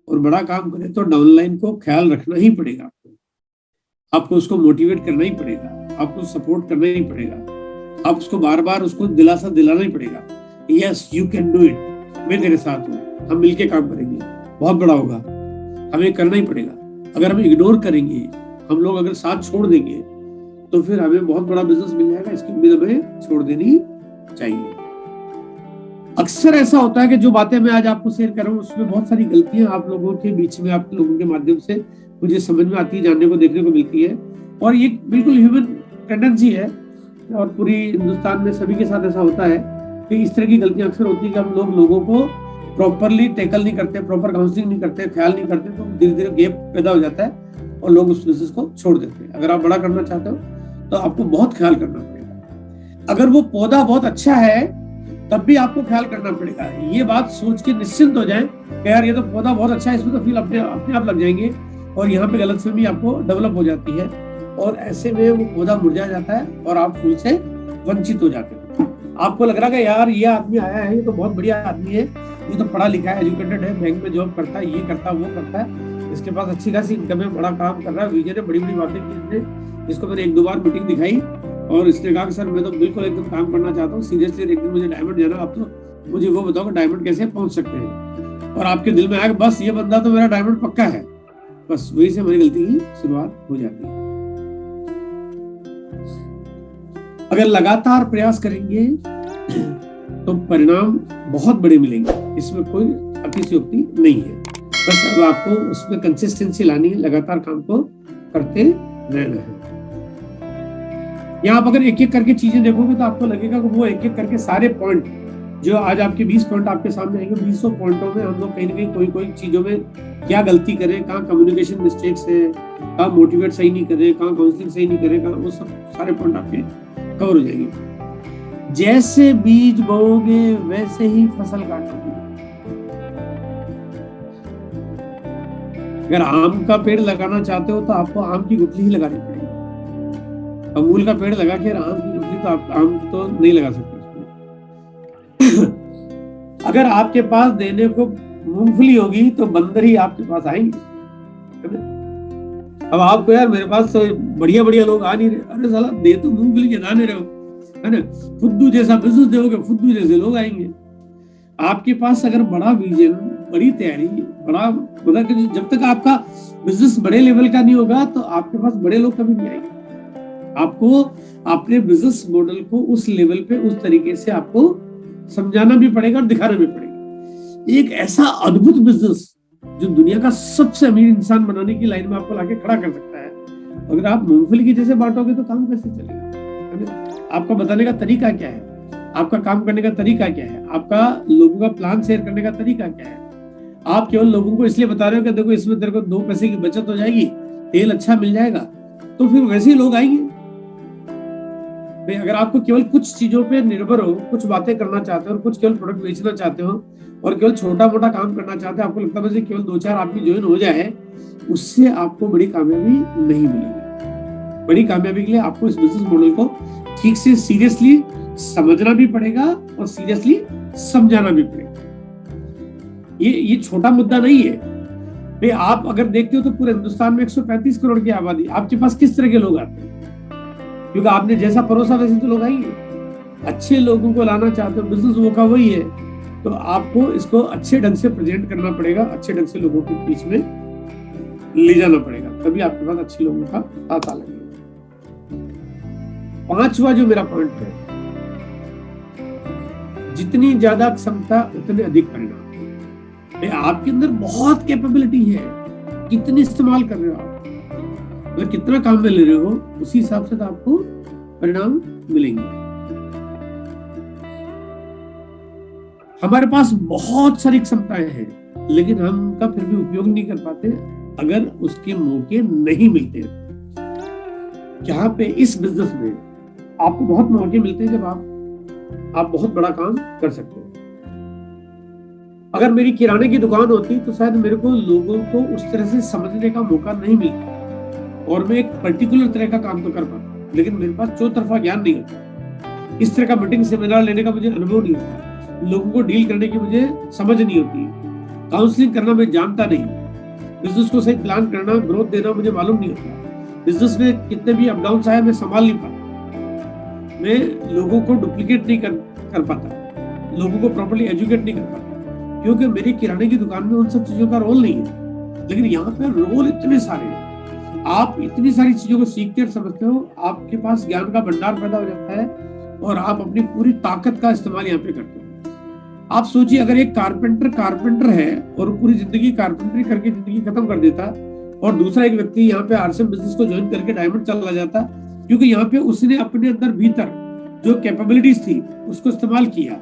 और बड़ा काम करें, तो डाउनलाइन को ख्याल रखना ही पड़ेगा। आपको उसको मोटिवेट करना ही पड़ेगा, आपको सपोर्ट करना ही पड़ेगा, आप उसको बार बार उसको दिलासा दिलाना ही पड़ेगा। Yes you can do it, मैं तेरे साथ हूँ, हम मिलके काम करेंगे, बहुत बड़ा होगा, हमें करना ही पड़ेगा। अगर हम इग्नोर करेंगे, हम लोग अगर साथ छोड़ देंगे, तो फिर हमें बहुत बड़ा बिजनेस मिल जाएगा, इसकी उम्मीद हमें छोड़ देनी चाहिए। अक्सर ऐसा होता है कि जो बातें मैं आज आपको शेयर कर रहा हूँ उसमें बहुत सारी गलतियां आप लोगों के बीच में, आप लोगों के माध्यम से मुझे समझ में आती है, जानने को देखने को मिलती है, और ये बिल्कुल ह्यूमन टेंडेंसी है और पूरी हिंदुस्तान में सभी के साथ ऐसा होता है कि इस तरह की गलतियां अक्सर होती है कि हम लोगों को प्रॉपरली टैकल नहीं करते, प्रॉपर काउंसलिंग नहीं करते, ख्याल नहीं करते, तो धीरे धीरे गैप पैदा हो जाता है और लोग उस बिजनेस को छोड़ देते हैं। अगर आप बड़ा करना चाहते हो तो आपको बहुत ख्याल करना पड़ेगा। अगर वो पौधा बहुत अच्छा है तब भी आपको ख्याल करना पड़ेगा। ये बात सोच के निश्चिंत हो जाए कि यार ये तो पौधा बहुत अच्छा है, इसमें तो फील अपने आप लग जाएंगे, और यहाँ पे गलतफहमी आपको डेवलप हो जाती है और ऐसे में वो पौधा मुरझा जाता है और आप फूल से वंचित हो जाते हो। आपको लग रहा है यार ये आदमी आया है, ये तो बहुत बढ़िया आदमी है, ये तो पढ़ा लिखा है, एजुकेटेड है, बैंक में जॉब करता है, ये करता है, वो करता है, इसके पास अच्छी खासी इनकम है, बड़ा काम कर रहा है, विजन है, बड़ी बड़ी बातें की इसने। इसको मैंने 1-2 बार मीटिंग दिखाई और इसने कहा कि सर मैं तो बिल्कुल एकदम काम करना चाहता हूँ, सीरियसली एक दिन मुझे डायमंड जाना, आप तो मुझे वो बताओ कि डायमंड कैसे पहुंच सकते हैं। और आपके दिल में आया बस ये बंदा तो मेरा डायमंड पक्का है, बस वही से हमारी गलती की शुरुआत हो जाती है। अगर लगातार प्रयास करेंगे तो परिणाम बहुत बड़े मिलेंगे, इसमें कोई अतिशयोक्ति नहीं है। बस अब आपको उसमें कंसिस्टेंसी लानी है, लगातार काम को करते रहना है। यहाँ आप अगर एक एक करके चीजें देखोगे तो आपको लगेगा कि वो एक एक करके सारे पॉइंट जो आज आपके 20 पॉइंट आपके सामने आएंगे, 20 पॉइंटों में हम लोग कहीं ना कहीं कोई चीजों में क्या गलती करें, कहाँ कम्युनिकेशन मिस्टेक्स है, कहाँ मोटिवेट सही नहीं करे, कहाँ काउंसलिंग सही नहीं करे, कहाँ, वो सब सारे पॉइंट आपके कवर हो जाएंगे। जैसे बीज बोओगे वैसे ही फसल काटोगे। अगर आम का पेड़ लगाना चाहते हो तो आपको आम की गुठली ही लगानी पड़ेगी। अमूल का पेड़ लगा के आम की गुठली तो आप आम तो नहीं लगा सकते। अगर आपके पास देने को मूंगफली होगी तो बंदर ही आपके पास आएंगे। अब आपको यार मेरे पास तो बढ़िया बढ़िया लोग आ नहीं रहे, अरे साला दे तो मूंगफली के दाने रहो, है ना। फुद्दू जैसा बिजनेस दोगे, फुद्दू जैसे लोग आएंगे। आपके पास अगर बड़ा विजन, बड़ी तैयारी, बड़ा मतलब जब तक आपका बिजनेस बड़े लेवल का नहीं होगा तो आपके पास बड़े लोग कभी नहीं आएंगे। आपको अपने बिजनेस मॉडल को उस लेवल पे उस तरीके से आपको समझाना भी पड़ेगा और दिखाना भी पड़ेगा। एक ऐसा अद्भुत बिजनेस जो दुनिया का सबसे अमीर इंसान बनाने की लाइन में आपको लाके खड़ा कर सकता है, अगर आप मूंगफली की जैसे बांटोगे तो काम कैसे चलेगा। आपका बताने का तरीका क्या है, आपका काम करने का तरीका क्या है, आपका लोगों का प्लान शेयर करने का तरीका क्या है। आप केवल लोगों को इसलिए बता रहे हो कि देखो इसमें तेरे को 2 पैसे की बचत हो जाएगी, तेल अच्छा मिल जाएगा, तो फिर वैसे ही लोग आएंगे। अगर आपको केवल कुछ चीजों पे निर्भर हो, कुछ बातें करना चाहते हो और कुछ केवल प्रोडक्ट बेचना चाहते हो और केवल छोटा मोटा काम करना चाहते हो, आपको लगता है बस केवल 2-4 आदमी ज्वाइन हो जाए, उससे आपको बड़ी कामयाबी नहीं मिलेगी। बड़ी कामयाबी के लिए आपको इस बिजनेस मॉडल को ठीक से सीरियसली समझना भी पड़ेगा और सीरियसली समझाना भी पड़ेगा। ये छोटा मुद्दा नहीं है भाई। आप अगर देखते हो तो पूरे हिंदुस्तान में 135 करोड़ की आबादी, आपके पास किस तरह के लोग आते हैं, क्योंकि आपने जैसा परोसा वैसे तो लोग आएंगे। अच्छे लोगों को लाना चाहते हो, बिजनेस वो का वही है, तो आपको इसको अच्छे ढंग से प्रेजेंट करना पड़ेगा, अच्छे ढंग से लोगों के बीच में ले जाना पड़ेगा, तभी आपके पास अच्छे लोगों का तांता लगेगा। 5वां जो मेरा पॉइंट है, जितनी ज्यादा क्षमता उतने अधिक परिणाम। आपके अंदर बहुत कैपेबिलिटी है, कितनी इस्तेमाल कर रहे हो आप, अगर कितना काम में ले रहे हो उसी हिसाब से तो आपको परिणाम मिलेंगे। हमारे पास बहुत सारी क्षमताएं हैं लेकिन हम उनका फिर भी उपयोग नहीं कर पाते अगर उसके मौके नहीं मिलते। जहां पे इस बिजनेस में आपको बहुत मौके मिलते हैं जब आप बहुत बड़ा काम कर सकते हो। अगर मेरी किराने की दुकान होती तो शायद मेरे को लोगों को उस तरह से समझने का मौका नहीं मिलता और मैं एक पर्टिकुलर तरह का काम तो कर पाता, लेकिन मेरे पास चौतरफा ज्ञान नहीं होता। इस तरह का मीटिंग सेमिनार लेने का मुझे अनुभव नहीं होता, लोगों को डील करने की मुझे समझ नहीं होती, काउंसलिंग करना मैं जानता नहीं, बिजनेस को सही प्लान करना, ग्रोथ देना मुझे मालूम नहीं होता, बिजनेस में कितने भी अप डाउन आए मैं संभाल नहीं पाता, मैं लोगों को डुप्लीकेट नहीं कर पाता, लोगों को प्रॉपर्ली एजुकेट नहीं कर पाता, क्योंकि मेरी किराने की दुकान में उन सब चीजों का रोल नहीं है। लेकिन यहाँ पे रोल इतने सारे हैं। आप इतनी सारी चीजों को सीखते और समझते हो, आपके पास ज्ञान का भंडार पैदा हो जाता है और आप अपनी पूरी ताकत का इस्तेमाल यहाँ पे करते हो। आप सोचिए, अगर एक कारपेंटर है और पूरी जिंदगी कारपेंटरी करके जिंदगी खत्म कर देता, और दूसरा एक व्यक्ति यहाँ पे आरसीएम बिजनेस को ज्वाइन करके डायमंड चला जाता, क्योंकि यहाँ पे उसने अपने अंदर भीतर जो कैपेबिलिटीज थी उसको इस्तेमाल किया।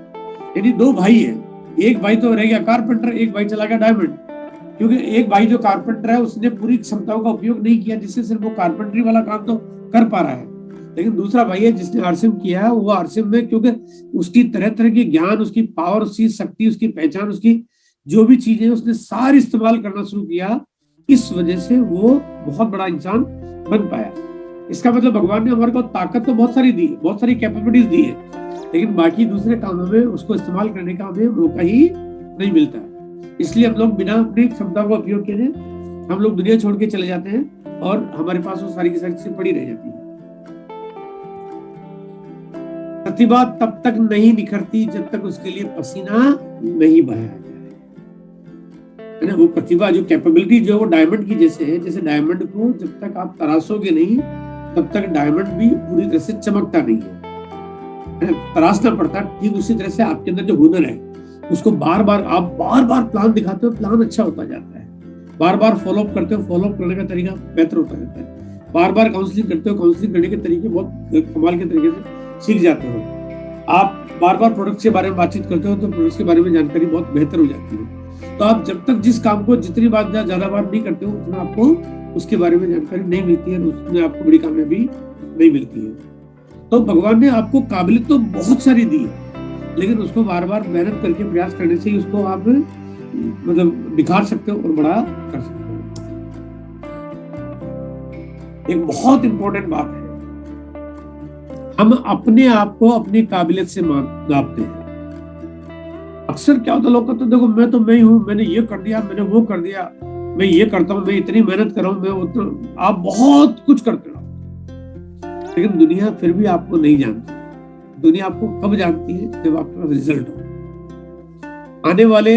यानी दो भाई है, एक भाई तो रह गया कारपेंटर, एक भाई चला गया डायमंड। क्योंकि एक भाई जो कारपेंटर है उसने पूरी क्षमताओं का उपयोग नहीं किया, जिससे सिर्फ वो कारपेंटरी वाला काम तो कर पा रहा है, लेकिन दूसरा भाई है जिसने आरसीएम किया है, वो आरसीएम में क्योंकि उसकी तरह तरह की ज्ञान, उसकी पावर, उसकी शक्ति, उसकी पहचान, उसकी जो भी चीजें उसने सारी इस्तेमाल करना शुरू किया, इस वजह से वो बहुत बड़ा इंसान बन पाया। इसका मतलब भगवान ने हमारे को ताकत तो बहुत सारी दी, बहुत सारी कैपेबिलिटीज दी है, लेकिन बाकी दूसरे कामों में उसको इस्तेमाल करने का हमें मौका ही नहीं मिलता। इसलिए हम लोग बिना अपनी क्षमता का उपयोग किए हम लोग दुनिया छोड़ के चले जाते हैं और हमारे पास वो सारी की सारी चीजें पड़ी रह जाती है। प्रतिभा तब तक नहीं निखरती जब तक उसके लिए पसीना नहीं बहाया जाए, है ना। वो प्रतिभा, जो कैपेबिलिटी जो वो डायमंड की जैसे है, जैसे डायमंड को जब तक आप तराशोगे नहीं तब तक डायमंड भी पूरी तरह से चमकता नहीं है, तराशना पड़ता। ठीक उसी तरह से आपके अंदर जो हुनर है उसको बार बार प्लान दिखाते हो, प्लान अच्छा होता जाता है, बार बार फॉलो अप करते हो, फॉलो अप करने का तरीका बेहतर होता जाता है, बार बार काउंसलिंग करते हो, काउंसलिंग करने के तरीके बहुत कमाल के तरीके से सीख जाते हो, आप बार बार प्रोडक्ट के बारे में बातचीत करते हो तो प्रोडक्ट के बारे में जानकारी बहुत बेहतर हो जाती है। तो आप जब तक जिस काम को जितनी बार ज्यादा बार नहीं करते हो उतना आपको उसके बारे में जानकारी नहीं मिलती है, उसमें आपको बड़ी कामयाबी नहीं मिलती है। तो भगवान ने आपको काबिलियत तो बहुत सारी दी, लेकिन उसको बार बार मेहनत करके प्रयास करने से ही उसको आप मतलब निखार सकते हो और बड़ा कर सकते हो। एक बहुत इंपॉर्टेंट बात है, हम अपने आप को अपनी काबिलियत से नापते हैं। अक्सर क्या होता है, लोग कहते हैं देखो मैं ही हूँ, मैंने ये कर दिया, मैंने वो कर दिया, मैं ये करता हूँ, मैं इतनी मेहनत कर रहा हूँ, मैं उतना, आप बहुत कुछ करते हो, लेकिन दुनिया फिर भी आपको नहीं जानती। दुनिया आपको कब जानती है? जब आपके पास रिजल्ट हो। आने वाले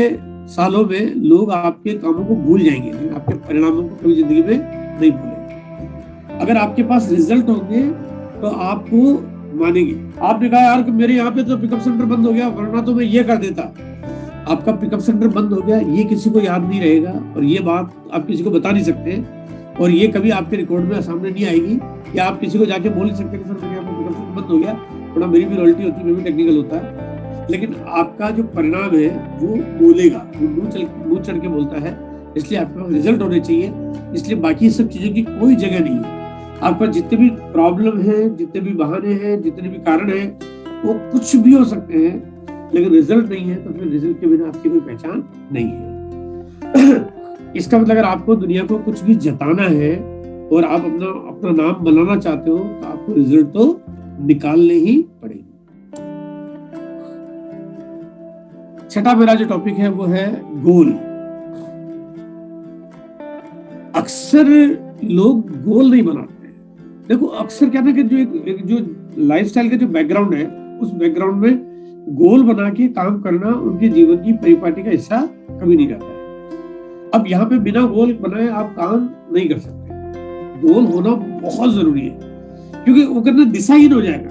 सालों में लोग आपके कामों को भूल जाएंगे, लेकिन आपके परिणामों को कभी जिंदगी में नहीं भूलेंगे। अगर आपके पास रिजल्ट होंगे तो आपको मानेंगे। आपने कहा यार मेरे यहाँ पे तो पिकअप सेंटर बंद हो गया, वरना तो मैं ये कर देता। आपका पिकअप सेंटर बंद हो गया, ये किसी को याद नहीं रहेगा और ये बात आप किसी को बता नहीं सकते, और ये कभी आपके रिकॉर्ड में सामने नहीं आएगी, या आप किसी को जाके बोल नहीं सकते कि सर मेरे यहाँ पे पिकअप सेंटर बंद हो गया, थोड़ा मेरी भी रॉयल्टी होती है, मैं भी टेक्निकल होता है। लेकिन आपका जो परिणाम है वो बोलेगा, वो मुंह चढ़ के बोलता है। इसलिए आपके पास रिजल्ट होने चाहिए। इसलिए बाकी सब चीजों की कोई जगह नहीं है। आपका जितने भी प्रॉब्लम है, जितने भी बहाने हैं, जितने भी कारण है, वो कुछ भी हो सकते हैं, लेकिन रिजल्ट नहीं है तो फिर रिजल्ट के बिना आपकी कोई पहचान नहीं है। इसका मतलब अगर आपको दुनिया को कुछ भी जताना है और आप अपना नाम बनाना चाहते हो तो आपको रिजल्ट तो निकालने ही पड़ेगी। छठा मेरा जो टॉपिक है वो है गोल। अक्सर लोग गोल नहीं बनाते। देखो अक्सर क्या था कि जो लाइफस्टाइल का जो बैकग्राउंड है, उस बैकग्राउंड में गोल बना के काम करना उनके जीवन की परिपाटी का हिस्सा कभी नहीं रहता है। अब यहाँ पे बिना गोल बनाए आप काम नहीं कर सकते। गोल होना बहुत जरूरी है, क्योंकि वो करना दिशाहीन हो जाएगा।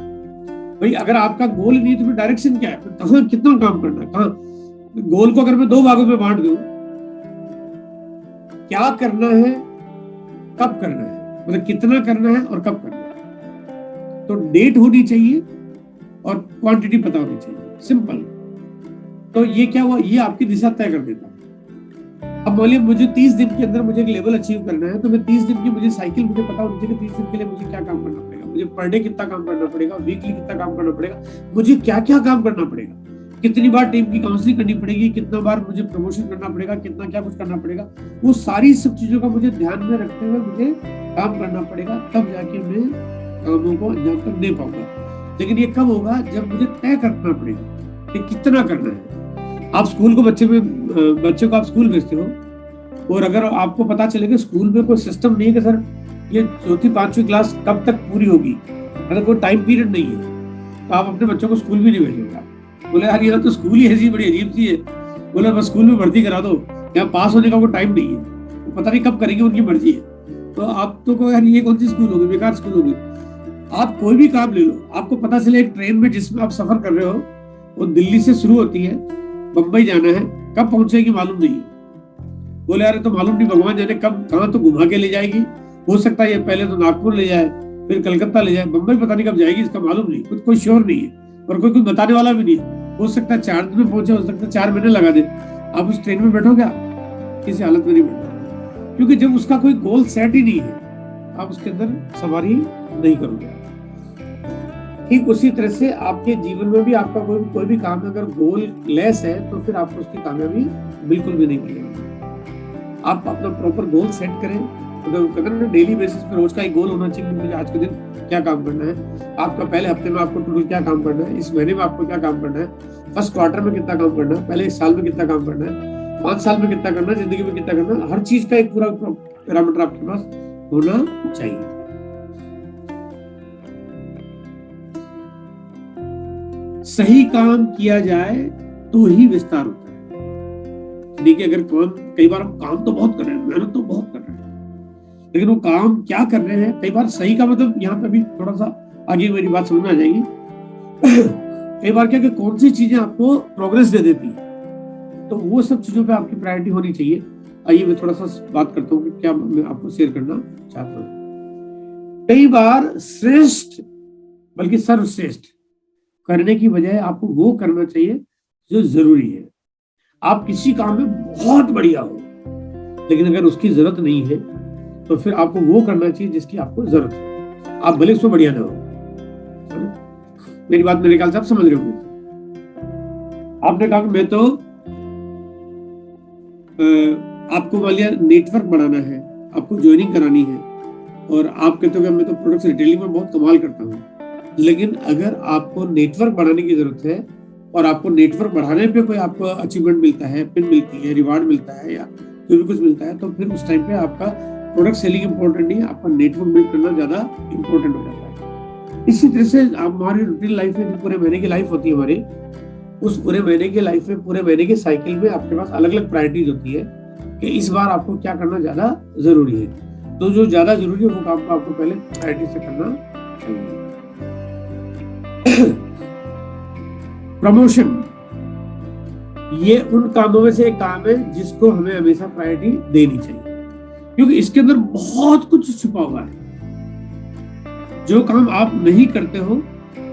भाई अगर आपका गोल नहीं तो फिर डायरेक्शन क्या है, कहाँ कितना काम करना, कहाँ गोल को अगर मैं 2 भागों में बांट दूं, क्या करना है, कब करना है, मतलब कितना करना है और कब करना है, तो डेट होनी चाहिए और क्वांटिटी पता होनी चाहिए, सिंपल। तो ये क्या हुआ, ये आपकी दिशा तय कर देता है। अब बोलिए मुझे 30 दिन के अंदर मुझे एक लेवल अचीव करना है, तो मैं 30 दिन की मुझे साइकिल मुझे पता होनी चाहिए कि 30 दिन के लिए मुझे क्या काम करना पड़ेगा, मुझे पर डे कितना काम करना पड़ेगा, वीकली कितना काम करना पड़ेगा, मुझे क्या क्या काम करना पड़ेगा, कितनी बार टीम की काउंसलिंग करनी पड़ेगी, कितना बार मुझे प्रमोशन करना पड़ेगा, कितना क्या कुछ करना पड़ेगा। वो सारी सब चीजों का मुझे ध्यान में रखते हुए मुझे काम करना पड़ेगा, तब जाके मैं कामों को अंजाम तक दे पाऊंगा। लेकिन ये कब होगा, जब मुझे तय करना पड़ेगा कि कितना करना है। आप स्कूल को बच्चे को आप स्कूल भेजते हो, और अगर आपको पता चले कि स्कूल में कोई सिस्टम नहीं है कि सर ये 4वीं 5वीं क्लास कब तक पूरी होगी, मतलब कोई टाइम पीरियड नहीं है, तो आप अपने बच्चों को स्कूल भी नहीं भेजेंगे। बोले यार यहाँ तो स्कूल ही ऐसी बड़ी अजीब सी है, बोले बस स्कूल में भर्ती करा दो, यहाँ पास होने का कोई टाइम नहीं है, पता नहीं कब करेंगे, उनकी मर्जी है। तो आप तो कहो यार ये कौन सी स्कूल होगी, बेकार स्कूल होगी। आप कोई भी काम ले लो, आपको पता चले एक ट्रेन में जिसमें आप सफर कर रहे हो वो दिल्ली से शुरू होती है, बंबई जाना है, कब पहुंचेगी मालूम नहीं है। बोले यार तो मालूम नहीं, भगवान जाने कब कहाँ तो घुमा के ले जाएगी। हो सकता है ये पहले तो नागपुर ले जाए, फिर कलकत्ता ले जाए, बंबई पता नहीं कब जाएगी, इसका मालूम नहीं, कुछ कोई श्योर नहीं है और कोई कुछ बताने वाला भी नहीं है। हो सकता है 4 दिन में पहुंचे, हो सकता है 4 महीने लगा दे। आप उस ट्रेन में बैठो क्या? किसी हालत में नहीं बैठो, क्योंकि जब उसका कोई गोल सेट ही नहीं है आप उसके अंदर सवारी नहीं करोगे। ठीक उसी तरह से आपके जीवन में भी आपका कोई भी काम अगर गोल लेस है तो फिर आपको उसकी कामयाबी बिल्कुल भी नहीं मिलेगी। आप अपना प्रॉपर गोल सेट करें, तो डेली बेसिस पे रोज का एक गोल होना चाहिए, मुझे आज के दिन क्या काम करना है। आपका पहले हफ्ते में आपको टोटल क्या काम करना है, इस महीने में आपको क्या काम करना है, फर्स्ट क्वार्टर में कितना काम करना है, पहले इस साल में कितना काम करना है, 5 साल में कितना करना है, जिंदगी में कितना करना है। हर चीज का एक पूरा पैरामीटर आपके पास होना चाहिए। सही काम किया जाए तो ही विस्तार होता है। देखिए अगर कई बार हम काम तो बहुत कर रहे हैं, मेहनत तो बहुत कर रहे हैं, लेकिन वो काम क्या कर रहे हैं, कई बार सही का मतलब यहाँ पे भी थोड़ा सा आगे मेरी बात समझ में आ जाएगी। कई बार क्या कि कौन सी चीजें आपको प्रोग्रेस दे देती है, तो वो सब चीजों पे आपकी प्रायोरिटी होनी चाहिए। आइए मैं थोड़ा सा बात करता हूँ कि क्या मैं आपको शेयर करना चाहता हूँ। कई बार श्रेष्ठ बल्कि सर्वश्रेष्ठ करने की बजाय आपको वो करना चाहिए जो जरूरी है। आप किसी काम में बहुत बढ़िया हो, लेकिन अगर उसकी जरूरत नहीं है तो फिर आपको वो करना चाहिए जिसकी आपको जरूरत है, आप भले उसमें बढ़िया ना हो। मेरी बात मेरे ख्याल से आप समझ रहे होंगे। आपने कहा कि मैं तो आपको मान लिया नेटवर्क बढ़ाना है, आपको ज्वाइनिंग करानी है, और आप कहते हो कि मैं तो प्रोडक्ट्स रिटेलिंग में बहुत कमाल करता हूँ। लेकिन अगर आपको नेटवर्क बढ़ाने की जरूरत है और आपको नेटवर्क बढ़ाने पे कोई आपको अचीवमेंट मिलता है, पिन मिलती है, रिवार्ड मिलता है या जो भी कुछ मिलता है, तो फिर उस टाइम पे आपका प्रोडक्ट सेलिंग इंपॉर्टेंट नहीं है, आपका नेटवर्क बिल्ड करना ज्यादा इंपॉर्टेंट हो जाता है। इसी तरह से हमारी रूटीन लाइफ में पूरे महीने की लाइफ होती है हमारी, उस पूरे महीने की लाइफ में पूरे महीने के साइकिल में आपके पास अलग अलग प्रायोरिटीज होती है कि इस बार आपको क्या करना ज्यादा जरूरी है। तो जो ज्यादा जरूरी है वो काम को आपको पहले प्रायोरिटी से करना चाहिए। प्रमोशन ये उन कामों में से एक काम है जिसको हमें हमेशा प्रायोरिटी देनी चाहिए, क्योंकि इसके अंदर बहुत कुछ छुपा हुआ है। जो काम आप नहीं करते हो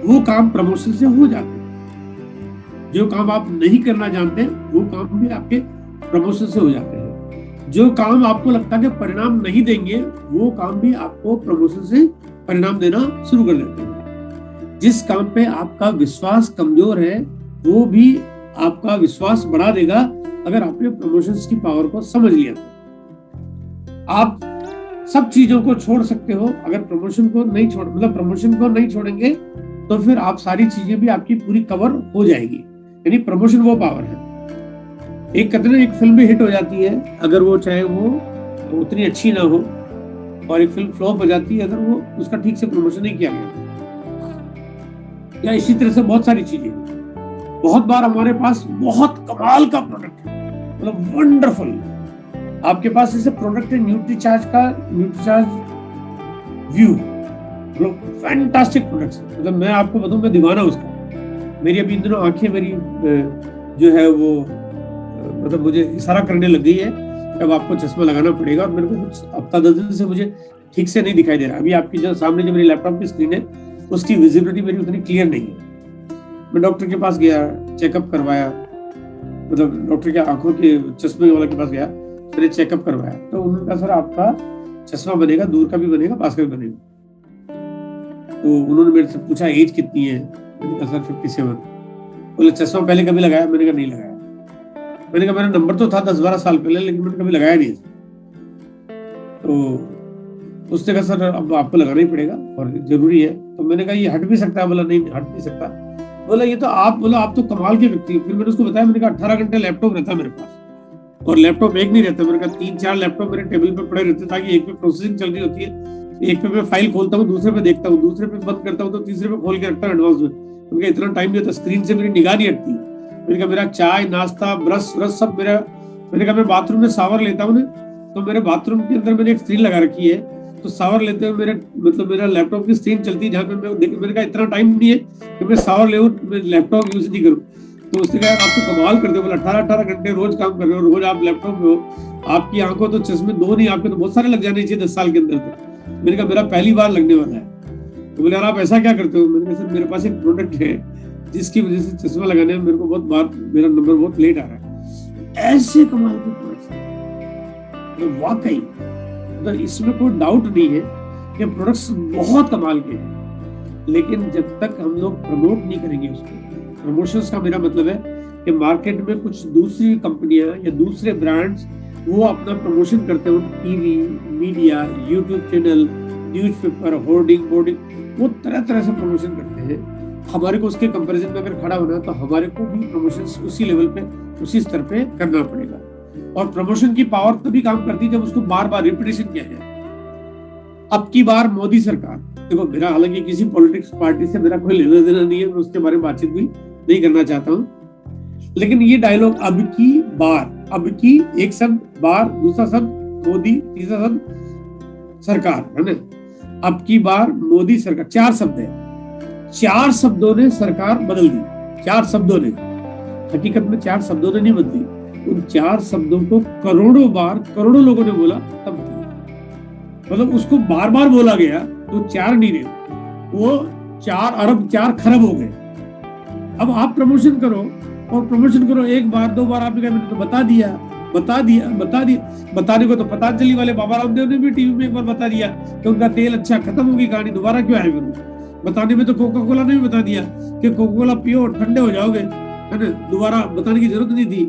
वो काम प्रमोशन से हो जाते हैं, जो काम आप नहीं करना जानते वो काम भी आपके प्रमोशन से हो जाते हैं, जो काम आपको लगता है कि परिणाम नहीं देंगे वो काम भी आपको प्रमोशन से परिणाम देना शुरू कर देते हैं। जिस काम पे आपका विश्वास कमजोर है वो भी आपका विश्वास बढ़ा देगा अगर आपने प्रमोशंस की पावर को समझ लिया तो। आप सब चीजों को छोड़ सकते हो, अगर प्रमोशन को नहीं प्रमोशन को नहीं छोड़ेंगे तो फिर आप सारी चीजें भी आपकी पूरी कवर हो जाएगी। यानी प्रमोशन वो पावर है। एक कहते हैं एक फिल्म भी हिट हो जाती है अगर वो चाहे वो उतनी अच्छी ना हो, और एक फिल्म फ्लॉप हो जाती है अगर वो उसका ठीक से प्रमोशन नहीं किया गया। या इसी तरह से बहुत सारी चीजें। बहुत बार हमारे पास बहुत कमाल का प्रोडक्ट है, मतलब वंडरफुल, आपके पास ऐसे प्रोडक्ट है न्यूट्रीचार्ज व्यू, मतलब फैंटास्टिक प्रोडक्ट्स, मतलब मैं आपको बताऊं मैं दीवाना उसका। मेरी अभी इन दिनों आंखें मेरी जो है वो मतलब मुझे इशारा करने लग गई है कि अब आपको चश्मा लगाना पड़ेगा, और मेरे को कुछ हफ्ता 10 दिन से मुझे ठीक से नहीं दिखाई दे रहा। अभी आपकी जो सामने जो मेरी लैपटॉप की स्क्रीन है उसकी विजिबिलिटी मेरी उतनी क्लियर नहीं है। मैं डॉक्टर के पास गया, चेकअप करवाया, मतलब डॉक्टर के आंखों के चश्मे वाले के पास गया, मैंने चेकअप करवाया, तो उन्होंने कहा सर आपका चश्मा बनेगा, दूर का भी बनेगा, पास का भी बनेगा। तो उन्होंने मेरे से पूछा एज कितनी है, मैंने कहा सर 57। बोले चश्मा पहले कभी लगाया, मैंने कहा नहीं लगाया। मैंने कहा मेरा नंबर तो था 10-12 साल पहले, लेकिन मैंने कभी लगाया नहीं। तो उसने कहा सर अब आपको लगाना ही पड़ेगा और जरूरी है। तो मैंने कहा ये हट भी सकता है? बोला नहीं हट नहीं सकता। बोला ये तो आप तो कमाल के व्यक्ति हो। फिर मैंने उसको बताया, मैंने कहा 18 घंटे लैपटॉप रहता है मेरे पास, और लैपटॉप एक नहीं रहता। मैंने कहा 3-4 लैपटॉप मेरे टेबल पे पड़े रहते, ताकि एक पे प्रोसेसिंग चल रही होती है, एक पे मैं फाइल खोलता हूँ, दूसरे पे देखता हूँ, दूसरे पे बंद करता हूँ, तो तीसरे पे खोल के रखता हूँ एडवांस में। मैंने कहा इतना टाइम नहीं होता, स्क्रीन से मेरी निगाह नहीं हटती। मैंने कहा मेरा चाय नाश्ता ब्रश सब मेरा, मैंने कहा मैं बाथरूम में शावर लेता हूँ ना तो मेरे बाथरूम के अंदर मैंने एक स्क्रीन लगा रखी है, तो शावर लेते हुए मेरा लैपटॉप की स्क्रीन चलती है, जहाँ पे मैंने कहा इतना टाइम नहीं है कि मैं शावर ले मैं लैपटॉप यूज नहीं करूँ। तो उसने कहा आप तो कमाल करते हो, बोला 18 घंटे रोज काम कर रहे हो, रोज आप लैपटॉप पे हो, आपकी आंखों तो चश्मे दो नहीं, आपके तो बहुत सारे लग जाने चाहिए 10 साल के अंदर। तो मैंने कहा मेरा पहली बार लगने वाला है। तो बोले यार आप ऐसा क्या करते हो? मैंने कहा सर मेरे पास एक प्रोडक्ट है जिसकी वजह से चश्मा लगाने में मेरे को बहुत बार मेरा नंबर बहुत लेट आ रहा है। ऐसे कमाल के प्रोडक्ट्स, तो वाकई तो इसमें कोई डाउट नहीं है कि प्रोडक्ट्स बहुत कमाल के हैं, लेकिन जब तक हम लोग प्रमोट नहीं करेंगे उसको, प्रमोशंस का मेरा मतलब है कि मार्केट में कुछ दूसरी कंपनियां या दूसरे ब्रांड्स वो अपना प्रमोशन करते हैं, TV, media, YouTube channel, newspaper, hoarding, boarding, वो तरह तरह से प्रमोशन करते हैं। हमारे को उसके कंपैरिजन में अगर खड़ा होना है तो हमारे को भी प्रमोशन उसी लेवल पे, उसी स्तर पे करना पड़ेगा। और प्रमोशन की पावर तभी काम करती है जब उसको बार बार रिपीटेशन किया जाए। अब की बार मोदी सरकार, देखो मेरा हालांकि किसी पॉलिटिक्स पार्टी से मेरा कोई लेना देना नहीं है, मैं उसके बारे में बातचीत भी नहीं करना चाहता हूँ, लेकिन ये डायलॉग अब की बार, अब की एक शब्द बार, दूसरा शब्द मोदी, तीसरा शब्द सरकार, है ना? अब की बार मोदी सरकार, 4 शब्द है, 4 शब्दों ने सरकार बदल दी, 4 शब्दों ने, हकीकत में 4 शब्दों ने नहीं बदली, उन 4 शब्दों को करोड़ों बार करोड़ों लोगों ने बोला तब दिया। मतलब उसको बार बार बोला गया तो 4 नहीं रहे, वो 4 अरब 4 खरब हो गए। अब आप प्रमोशन करो और प्रमोशन करो, एक बार 2 बार आपने कहा मैंने तो बता दिया, बताने को तो पतंजलि वाले बाबा रामदेव ने भी टीवी में एक बार बता दिया कि उनका तेल अच्छा, खत्म होगी कहानी, दोबारा क्यों आए? बताने में तो कोका कोला ने भी बता दिया कि कोका कोला पियो और ठंडे हो जाओगे, है ना? दोबारा बताने की जरूरत नहीं थी,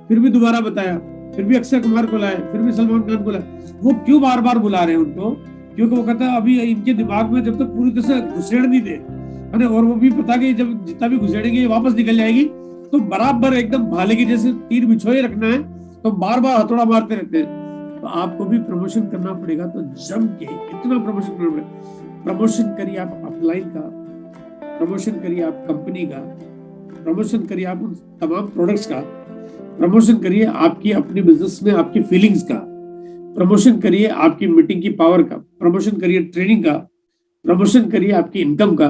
फिर भी दोबारा बताया, फिर भी अक्षय कुमार को लाए, फिर भी सलमान खान को लाए। वो क्यों बार बार बुला रहे हैं उनको? क्योंकि वो कहता है अभी इनके दिमाग में जब तक पूरी तरह से घुसेड़ नहीं दे, है ना, और वो भी पता कि जब जितना भी घुसेड़ेंगे वापस निकल जाएगी, तो बराबर एकदम भाले की जैसे तीर बिछोए रखना है, तो बार बार हथौड़ा मारते रहते हैं। तो आपको भी प्रमोशन करना पड़ेगा, तो जम के इतना प्रमोशन करना पड़ेगा। प्रमोशन करिए आप अपलाइन का, प्रमोशन करिए आप कंपनी का, प्रमोशन करिए आप उन तमाम प्रोडक्ट्स का, प्रमोशन करिए आपकी अपनी बिजनेस में आपकी फीलिंग्स का, प्रमोशन करिए आपकी मीटिंग की पावर का, प्रमोशन करिए ट्रेनिंग का, प्रमोशन करिए आपकी इनकम का,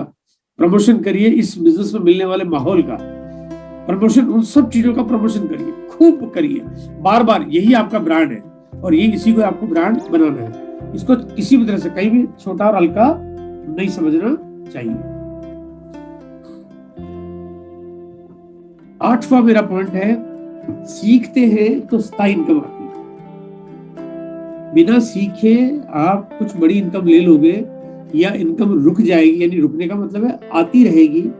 प्रमोशन करिए इस बिजनेस में मिलने वाले माहौल का, प्रमोशन, उन सब चीजों का प्रमोशन करिए, खूब करिए, बार बार। यही आपका ब्रांड है और ये इसी को आपको ब्रांड बनाना है। इसको किसी भी तरह से कहीं भी छोटा और हल्का नहीं समझना चाहिए। 8वां मेरा पॉइंट है, सीखते हैं तो स्थायी इनकम आती है। बिना सीखे आप कुछ बड़ी इनकम ले लोगे या इनकम रुक जाएगी, यानी रुकने का मतलब है आती रहेगी,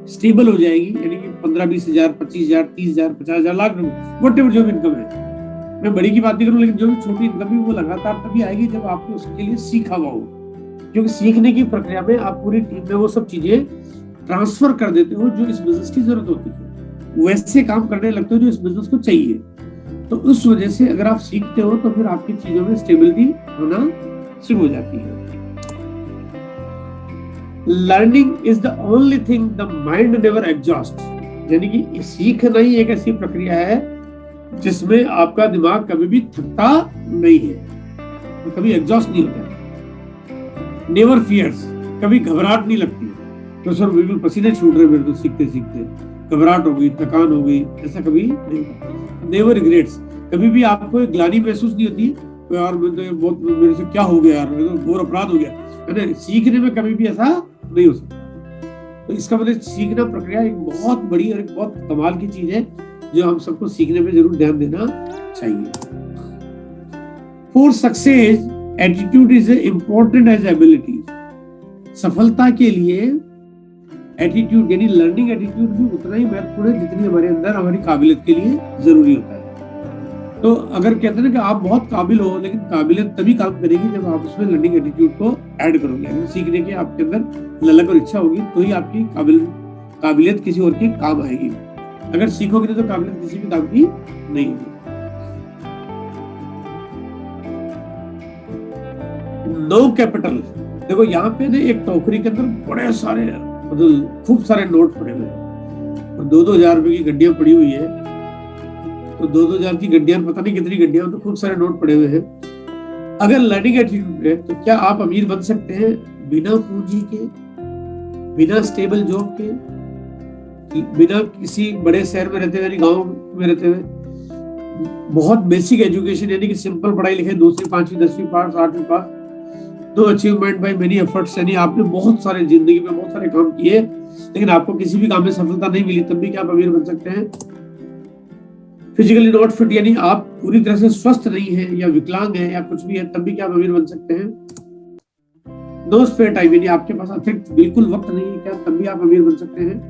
स्टेबल हो जाएगी, यानी कि 15-20 हजार, 25 हजार, 30 हजार, 50 हजार, लाख, व्हाटएवर जो भी इनकम है। मैं बड़ी की बात नहीं करूं, लेकिन जो भी छोटी इनकम है वो लगातार तभी आएगी जब आपने उसके लिए सीखा हुआ हो। क्योंकि सीखने की प्रक्रिया में आप पूरी टीम में वो सब चीजें ट्रांसफर कर देते हो जो इस बिजनेस की जरूरत होती है, वैसे काम करने लगते हो जो इस बिजनेस को चाहिए। तो उस वजह से अगर आप सीखते हो तो फिर आपकी चीजों में स्टेबिलिटी होना शुरू हो जाती है। Learning is the only thing the mind never exhaust, यानी कि सीखना ही एक ऐसी प्रक्रिया है जिसमें आपका दिमाग कभी भी थकता नहीं है, तो कभी एग्जॉस्ट नहीं होता। नेवर फियर्स, कभी घबराहट नहीं लगती तो सर बिल्कुल पसीने छूट रहे मेरे तो सीखते सीखते, घबराहट हो गई, थकान हो गई, ऐसा कभी नहीं होता। नेवर रिग्रेट्स, कभी भी आपको एक ग्लानि महसूस नहीं होती तो यार बहुत मेरे से क्या हो गया यार, मेरे तो घोर अपराध हो गया, है ना? सीखने में कभी भी ऐसा नहीं हो सकता। तो इसका मतलब सीखना प्रक्रिया एक बहुत बड़ी और एक बहुत कमाल की चीज है जो हम सबको सीखने पे जरूर ध्यान देना चाहिए। For success attitude is important as ability, सफलता के लिए एटीट्यूड यानी लर्निंग एटीट्यूड भी उतना ही महत्वपूर्ण है जितनी हमारे अंदर हमारी काबिलियत के लिए जरूरी होता है। तो अगर कहते हैं ना कि आप बहुत काबिल हो, लेकिन काबिलियत तभी काम करेगी जब आप उसमें लर्निंग एटीट्यूड को ऐड करोगे, यानी सीखने की आपके अंदर ललक और इच्छा होगी तो ही आपकी काबिलियत किसी और के काम आएगी। अगर सीखोगे नहीं तो काबिलियत किसी भी काम की नहीं होगी। नो कैपिटल, देखो यहाँ पे ना एक टोकरी के अंदर बड़े सारे मतलब खूब सारे नोट पड़े हुए हैं और 2-2 हजार रुपए की गड्डियां पड़ी हुई है। तो 2-2 हजार की गड्डियां, पता नहीं कितनी गड्डियां, तो खूब सारे नोट पड़े हुए हैं। अगर लर्निंग एटीट्यूड है तो क्या आप अमीर बन सकते हैं बिना पूंजी के, बिना स्टेबल जॉब के, बिना किसी बड़े शहर में रहते हुए, गांव में रहते हुए, बहुत बेसिक एजुकेशन यानी कि सिंपल पढ़ाई लिखाई, 2वीं 5वीं 10वीं पास 8वीं pass, no achievement by many efforts, यानी आपने बहुत सारे जिंदगी में बहुत सारे काम किए लेकिन आपको किसी भी काम में सफलता नहीं मिली, तब भी क्या आप अमीर बन सकते हैं? फिजिकली नॉट फिट यानी आप पूरी तरह से स्वस्थ नहीं है या विकलांग है या कुछ भी है, तब भी क्या आप अमीर बन सकते हैं? नो स्पेयर टाइम यानी आपके पास अतिरिक्त बिल्कुल वक्त नहीं है, क्या तब भी आप अमीर बन सकते हैं?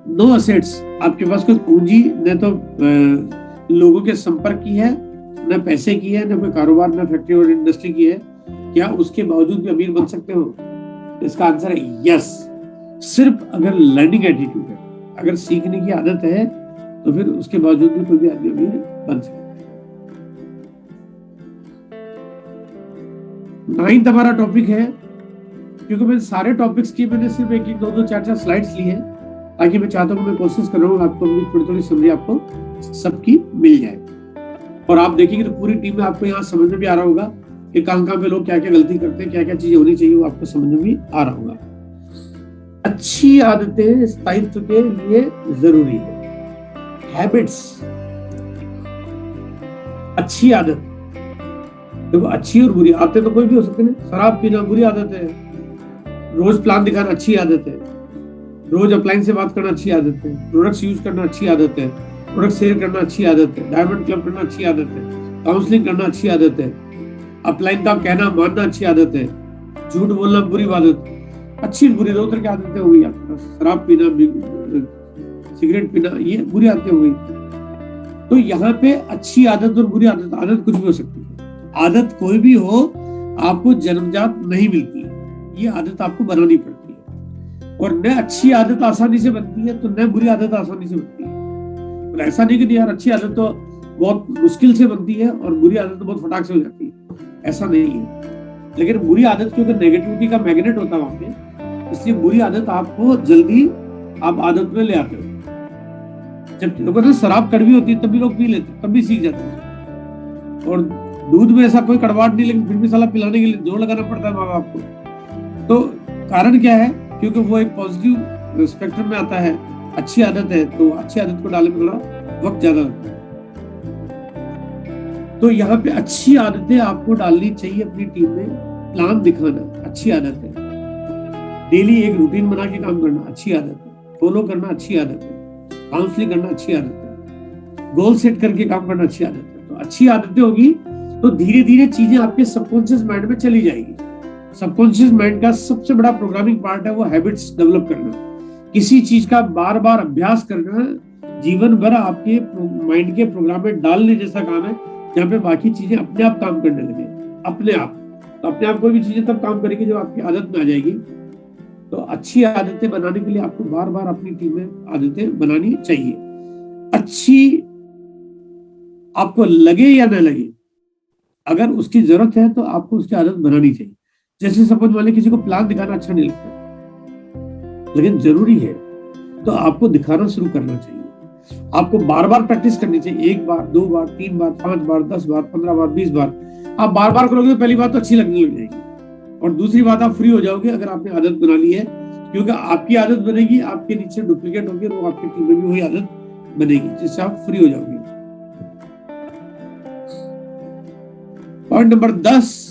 नो असेट्स, आपके पास कोई पूंजी न तो लोगों के संपर्क की है, न पैसे की है, न कोई कारोबार, न फैक्ट्री और इंडस्ट्री की है, क्या उसके बावजूद भी अमीर बन सकते हो? इसका आंसर है यस। सिर्फ अगर लर्निंग एटीट्यूड है, अगर सीखने की आदत है, तो फिर उसके बावजूद भी कोई भी आदमी अमीर बन सकता है। 9th हमारा टॉपिक है, क्योंकि मैं सारे टॉपिक्स की मैंने सिर्फ 1-1, 2-2, 4-4 स्लाइड्स ली है, ताकि मैं चाहता हूँ, मैं कोशिश कर रहा हूँ आपको थोड़ी समझ आपको सबकी मिल जाए। और आप देखेंगे तो पूरी टीम में आपको यहाँ समझ में भी आ रहा होगा कि कहाँ पे लोग क्या क्या गलती करते हैं, क्या क्या चीजें होनी चाहिए, वो आपको समझ में भी आ रहा होगा। अच्छी आदतें स्थायित्व के लिए जरूरी है। हैबिट्स, अच्छी आदत, देखो अच्छी और बुरी आदतें तो कोई भी हो सकती है। शराब पीना बुरी आदत है, रोज प्लान दिखाना अच्छी आदत है, रोज अपलाइन से बात करना अच्छी आदत है, प्रोडक्ट्स यूज करना अच्छी आदत है, प्रोडक्ट शेयर करना अच्छी आदत है, डायमंड क्लब करना अच्छी आदत है, काउंसलिंग करना अच्छी आदत है, अपलाइन का कहना मानना अच्छी आदत है, झूठ बोलना बुरी आदत, अच्छी बुरी 2 तरह की आदतें हो गई आपके पास। शराब पीना, सिगरेट पीना, ये बुरी आदतें हो गई। तो यहाँ पे अच्छी आदत और बुरी आदत, आदत कुछ भी हो सकती है। आदत कोई भी हो, आपको जन्मजात नहीं मिलती है, ये आदत आपको बनानी पड़ती है। और न अच्छी आदत आसानी से बनती है, तो न बुरी आदत आसानी से बनती है। तो ऐसा नहीं कि यार अच्छी आदत तो बहुत मुश्किल से बनती है और बुरी आदत तो बहुत फटाक से हो जाती है, ऐसा नहीं है। लेकिन बुरी आदत क्योंकि नेगेटिविटी का मैग्नेट होता है वहां पे, इसलिए बुरी आदत आपको जल्दी आप आदत में ले आते हो। जब लोगों ने शराब कड़वी होती है तब भी लोग पी लेते, तब भी सीख जाते हैं। और दूध में ऐसा कोई कड़वाहट नहीं, लेकिन फिर भी साला पिलाने के लिए जोर लगाना पड़ता है माँ बाप को। तो कारण क्या है? क्योंकि वो एक पॉजिटिव स्पेक्ट्रम में आता है, अच्छी आदत है, तो अच्छी आदत को डालने में थोड़ा वक्त ज्यादा लगता है। तो यहाँ पे अच्छी आदतें आपको डालनी चाहिए अपनी टीम में। प्लान दिखाना अच्छी आदत है, डेली एक रूटीन बना के काम करना अच्छी आदत है, फॉलो करना अच्छी आदत है, काउंसलिंग करना अच्छी आदत है, गोल सेट करके काम करना अच्छी आदत है। तो अच्छी आदतें होगी तो धीरे धीरे चीजें आपके सबकॉन्शियस माइंड में चली जाएगी। सबकॉन्शियस माइंड का सबसे बड़ा प्रोग्रामिंग पार्ट है वो हैबिट्स डेवलप करना, किसी चीज का बार बार अभ्यास करना जीवन भर आपके माइंड के प्रोग्राम में डालने जैसा काम है, जहाँ पे बाकी चीजें अपने आप काम करने लगे, अपने आप। तो अपने आप कोई भी चीजें तब काम करेगी जब आपकी आदत में आ जाएगी। तो अच्छी आदतें बनाने के लिए आपको बार बार अपनी टीम में आदतें बनानी चाहिए। अच्छी आपको लगे या न लगे, अगर उसकी जरूरत है तो आपको उसकी आदत बनानी चाहिए। जैसे सपोज मान लीजिए किसी को प्लान दिखाना अच्छा नहीं लगता, लेकिन जरूरी है तो आपको दिखाना शुरू करना चाहिए। आपको बार बार प्रैक्टिस करनी चाहिए, 1 बार 2 बार 3 बार 5 बार 10 बार 15 बार 20 बार। आप बार बार करोगे तो पहली बात तो अच्छी लगने लग जाएगी, और दूसरी बात आप फ्री हो जाओगे अगर आपने आदत बना ली है। क्योंकि आपकी आदत बनेगी, आपके नीचे डुप्लीकेट होगी, वो आपकी टीम में भी वही आदत बनेगी जिससे आप फ्री हो जाओगे। पॉइंट नंबर 10,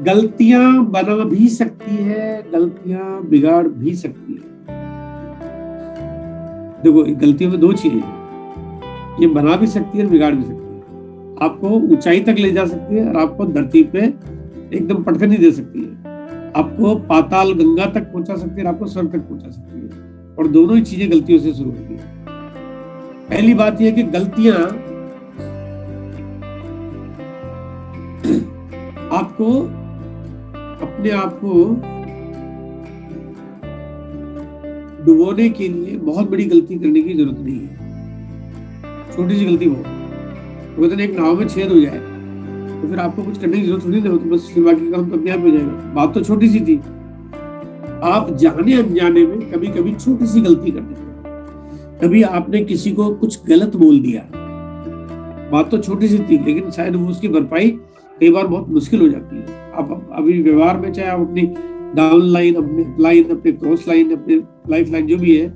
गलतियां बना भी सकती है, गलतियां बिगाड़ भी सकती है। देखो गलतियों में 2 चीजें हैं, ये बना भी सकती है और बिगाड़ भी सकती है। आपको ऊंचाई तक ले जा सकती है और आपको धरती पे एकदम पटखनी दे सकती है। आपको पाताल गंगा तक पहुंचा सकती है और आपको स्वर्ग तक पहुंचा सकती है। और दोनों ही चीजें गलतियों से शुरू होती है। पहली बात यह कि गलतियां आपको अपने आप को डुबोने के लिए बहुत बड़ी गलती करने की जरूरत नहीं है। छोटी सी गलती हो, तो एक नाव में छेद हो जाए तो फिर आपको कुछ करने की जरूरत थोड़ी नहीं होती, बस बाकी काम तो अपने आप हो जाएगा। बात तो छोटी सी थी। आप जाने अनजाने में कभी कभी छोटी सी गलती कर देते हैं। कभी आपने किसी को कुछ गलत बोल दिया, बात तो छोटी सी थी, लेकिन शायद वो उसकी भरपाई कई बार बहुत मुश्किल हो जाती है। आप अभी व्यवहार में चाहे आप अपनी डाउन लाइन, अपनी लाइन, अपनी क्रॉस लाइन, अपनी लाइफ लाइन जो भी है,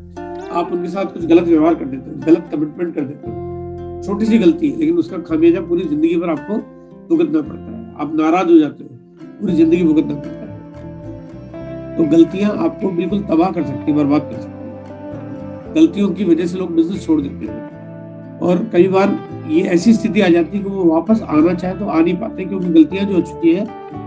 आप उनके साथ कुछ गलत व्यवहार कर देते हो, गलत कमिटमेंट कर देते हो, छोटी सी गलती है लेकिन उसका खामियाजा पूरी जिंदगी भर आपको भुगतना पड़ता है। आप नाराज हो जाते हो, पूरी जिंदगी भुगतना पड़ता है। तो गलतियां आपको बिल्कुल तबाह कर सकती है, बर्बाद कर सकती है। गलतियों की वजह से लोग बिजनेस छोड़ देते हैं और कई बार ये ऐसी स्थिति आ जाती है कि वो वापस आना चाहे तो आ नहीं पाते, क्योंकि गलतियां जो हो चुकी है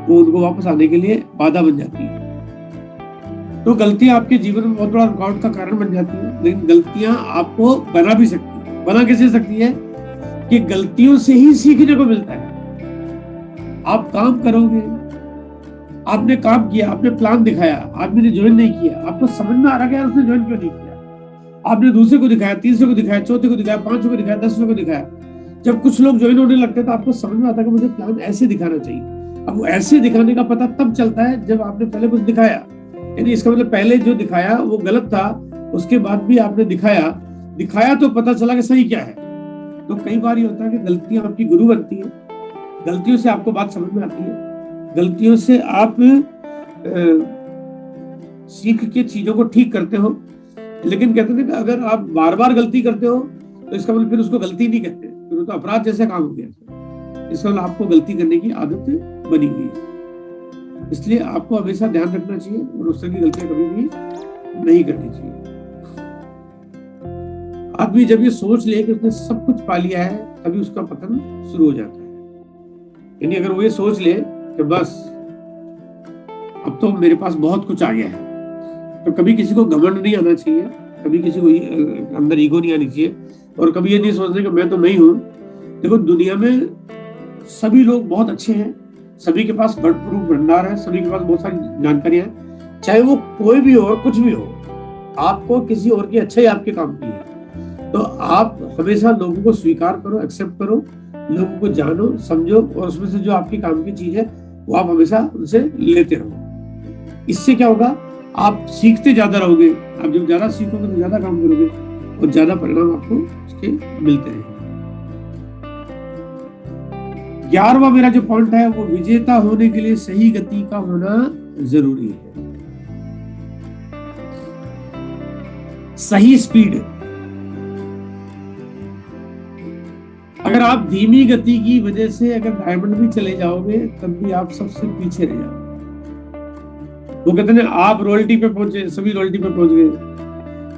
वो उनको वापस आने के लिए बाधा बन जाती है। तो गलतियां आपके जीवन में बहुत बड़ा रुकावट का कारण बन जाती है, लेकिन गलतियां आपको बना भी सकती है। बना कैसे सकती है कि गलतियों से ही सीखने को मिलता है। आप काम करोगे, आपने काम किया, आपने प्लान दिखाया, आदमी ने ज्वाइन नहीं किया, आपको समझ में आ रहा है यार उसने ज्वाइन क्यों नहीं किया। आपने दूसरे को दिखाया, तीसरे को दिखाया, चौथे को दिखाया, पांचों को दिखाया, 10वें को दिखाया। जब कुछ लोग ज्वाइन होने लगते हैं तो आपको समझ में आता है कि मुझे प्लान ऐसे दिखाना चाहिए। अब वो ऐसे दिखाने का पता तब चलता है जब आपने पहले कुछ दिखाया, यानी इसका मतलब पहले जो दिखाया वो गलत था, उसके बाद भी आपने दिखाया तो पता चला कि सही क्या है। तो कई बार ये होता है कि गलतियां आपकी गुरु बनती है, गलतियों से आपको बात समझ में आती है, गलतियों से आप सीख के चीजों को ठीक करते हो। लेकिन कहते थे कि अगर आप बार बार गलती करते हो तो इसका मतलब फिर उसको गलती नहीं कहते, फिर तो अपराध जैसा काम हो गया। इसका मतलब आपको गलती करने की आदत बनी हुई है, इसलिए आपको हमेशा ध्यान रखना चाहिए और उस तरह की गलतियां कभी भी नहीं करनी चाहिए। आदमी जब ये सोच ले कि उसने सब कुछ पा लिया है तभी उसका पतन शुरू हो जाता है। यानी अगर वो ये सोच ले कि बस अब तो मेरे पास बहुत कुछ आ गया है, तो कभी किसी को घमंड नहीं आना चाहिए, कभी किसी को अंदर ईगो नहीं आनी चाहिए, और कभी ये नहीं सोचना कि मैं तो मैं ही हूं। देखो दुनिया में सभी लोग बहुत अच्छे हैं, सभी के पास भरपूर भंडार है, सभी के पास बहुत सारी जानकारियां हैं, चाहे वो कोई भी हो, कुछ भी हो, आपको किसी और की अच्छाई आपके काम की है। तो आप हमेशा लोगों को स्वीकार करो, एक्सेप्ट करो, लोगों को जानो, समझो, और उसमें से जो आपकी काम की चीज है वो आप हमेशा उनसे लेते रहो। इससे क्या होगा, आप सीखते ज्यादा रहोगे। आप जब ज्यादा सीखोगे तो ज्यादा काम करोगे और ज्यादा परिणाम आपको उसके मिलते रहेंगे। 11वां मेरा जो पॉइंट है वो विजेता होने के लिए सही गति का होना जरूरी है। सही स्पीड। अगर आप धीमी गति की वजह से अगर डायमंड भी चले जाओगे तब भी आप सबसे पीछे रह जाओगे। वो कहते हैं आप रॉयल्टी पे पहुंचे, सभी रॉयल्टी पे पहुंच गए,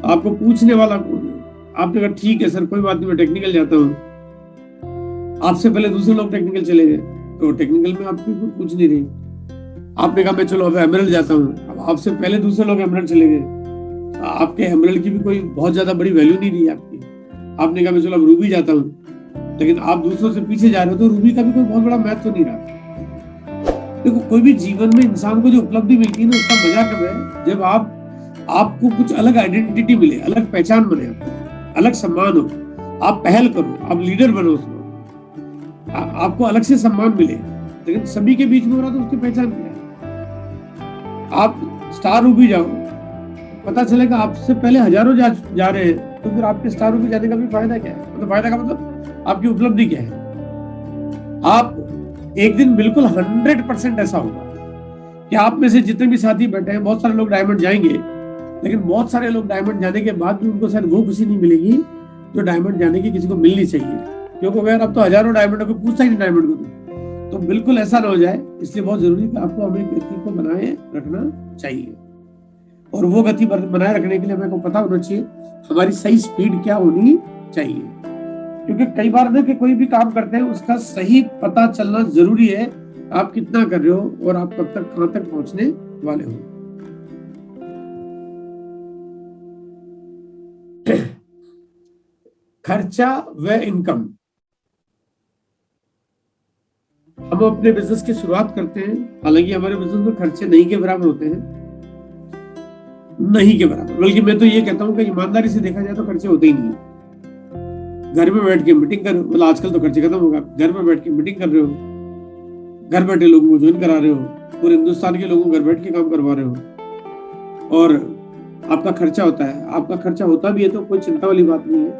आपको पूछने वाला कौन है। आपने कहा ठीक है सर कोई बात नहीं मैं टेक्निकल जाता हूँ, आपसे पहले दूसरे लोग टेक्निकल चले गए तो टेक्निकल में आपको कोई पूछ नहीं रही। आपने कहा मैं चलो अब एमरल्ड जाता हूँ, अब आपसे पहले दूसरे लोग एमरल्ड चले गए, आपके एमरल्ड की भी कोई बहुत ज्यादा बड़ी वैल्यू नहीं रही आपकी। आपने कहा मैं चलो अब रूबी जाता हूँ, लेकिन आप दूसरों से पीछे जा रहे हो तो रूबी का भी कोई बहुत बड़ा महत्व तो नहीं रहा। देखो कोई भी जीवन में इंसान को जो उपलब्धि मिलती है ना उसका मजा कब है, जब आपको कुछ अलग आइडेंटिटी मिले, अलग पहचान बने, अलग सम्मान हो, आप पहल करो, आप लीडर बनो, उसमें आपको अलग से सम्मान मिले। लेकिन सभी के बीच में हो रहा तो उसकी पहचान क्या है। आप स्टार रूबी जाओ, पता चलेगा आपसे पहले हजारों जा रहे हैं, तो फिर आपके स्टार रूबी जाने का भी फायदा क्या है। मतलब फायदा का मतलब आपकी उपलब्धि क्या है। आप एक दिन बिल्कुल 100% ऐसा होगा कि आप में से जितने भी साथी बैठे हैं, बहुत सारे लोग डायमंड जाएंगे, लेकिन बहुत सारे लोग डायमंड जाने के बाद भी उनको शायद वो खुशी नहीं मिलेगी जो डायमंड जाने की किसी को मिलनी चाहिए। क्योंकि अगर अब तो हजारों डायमंड को पूछता ही नहीं डायमंड को, तो बिल्कुल ऐसा ना हो जाए। इसलिए बहुत जरूरी है कि आपको अपनी गति को बनाए रखना चाहिए, और वो गति बनाए रखने के लिए हमें को पता होना चाहिए हमारी सही स्पीड क्या होनी चाहिए। क्योंकि कई बार ना कि कोई भी काम करते हैं उसका सही पता चलना जरूरी है, आप कितना कर रहे हो और आप कब तक कहां तक पहुंचने वाले हो। खर्चा व इनकम। हम अपने बिजनेस की शुरुआत करते हैं, हालांकि हमारे बिजनेस में खर्चे नहीं के बराबर होते हैं, नहीं के बराबर, बल्कि मैं तो ये कहता हूं कि ईमानदारी से देखा जाए तो खर्चे होते ही नहीं है। घर में बैठ के मीटिंग कर, मतलब आजकल तो खर्चे खत्म होगा, घर में बैठ के मीटिंग कर रहे हो, घर बैठे लोगों को ज्वाइन करा रहे हो, पूरे हिंदुस्तान के लोगों को घर बैठ के काम करवा रहे हो, और आपका खर्चा होता है। आपका खर्चा होता भी है तो कोई चिंता वाली बात नहीं है,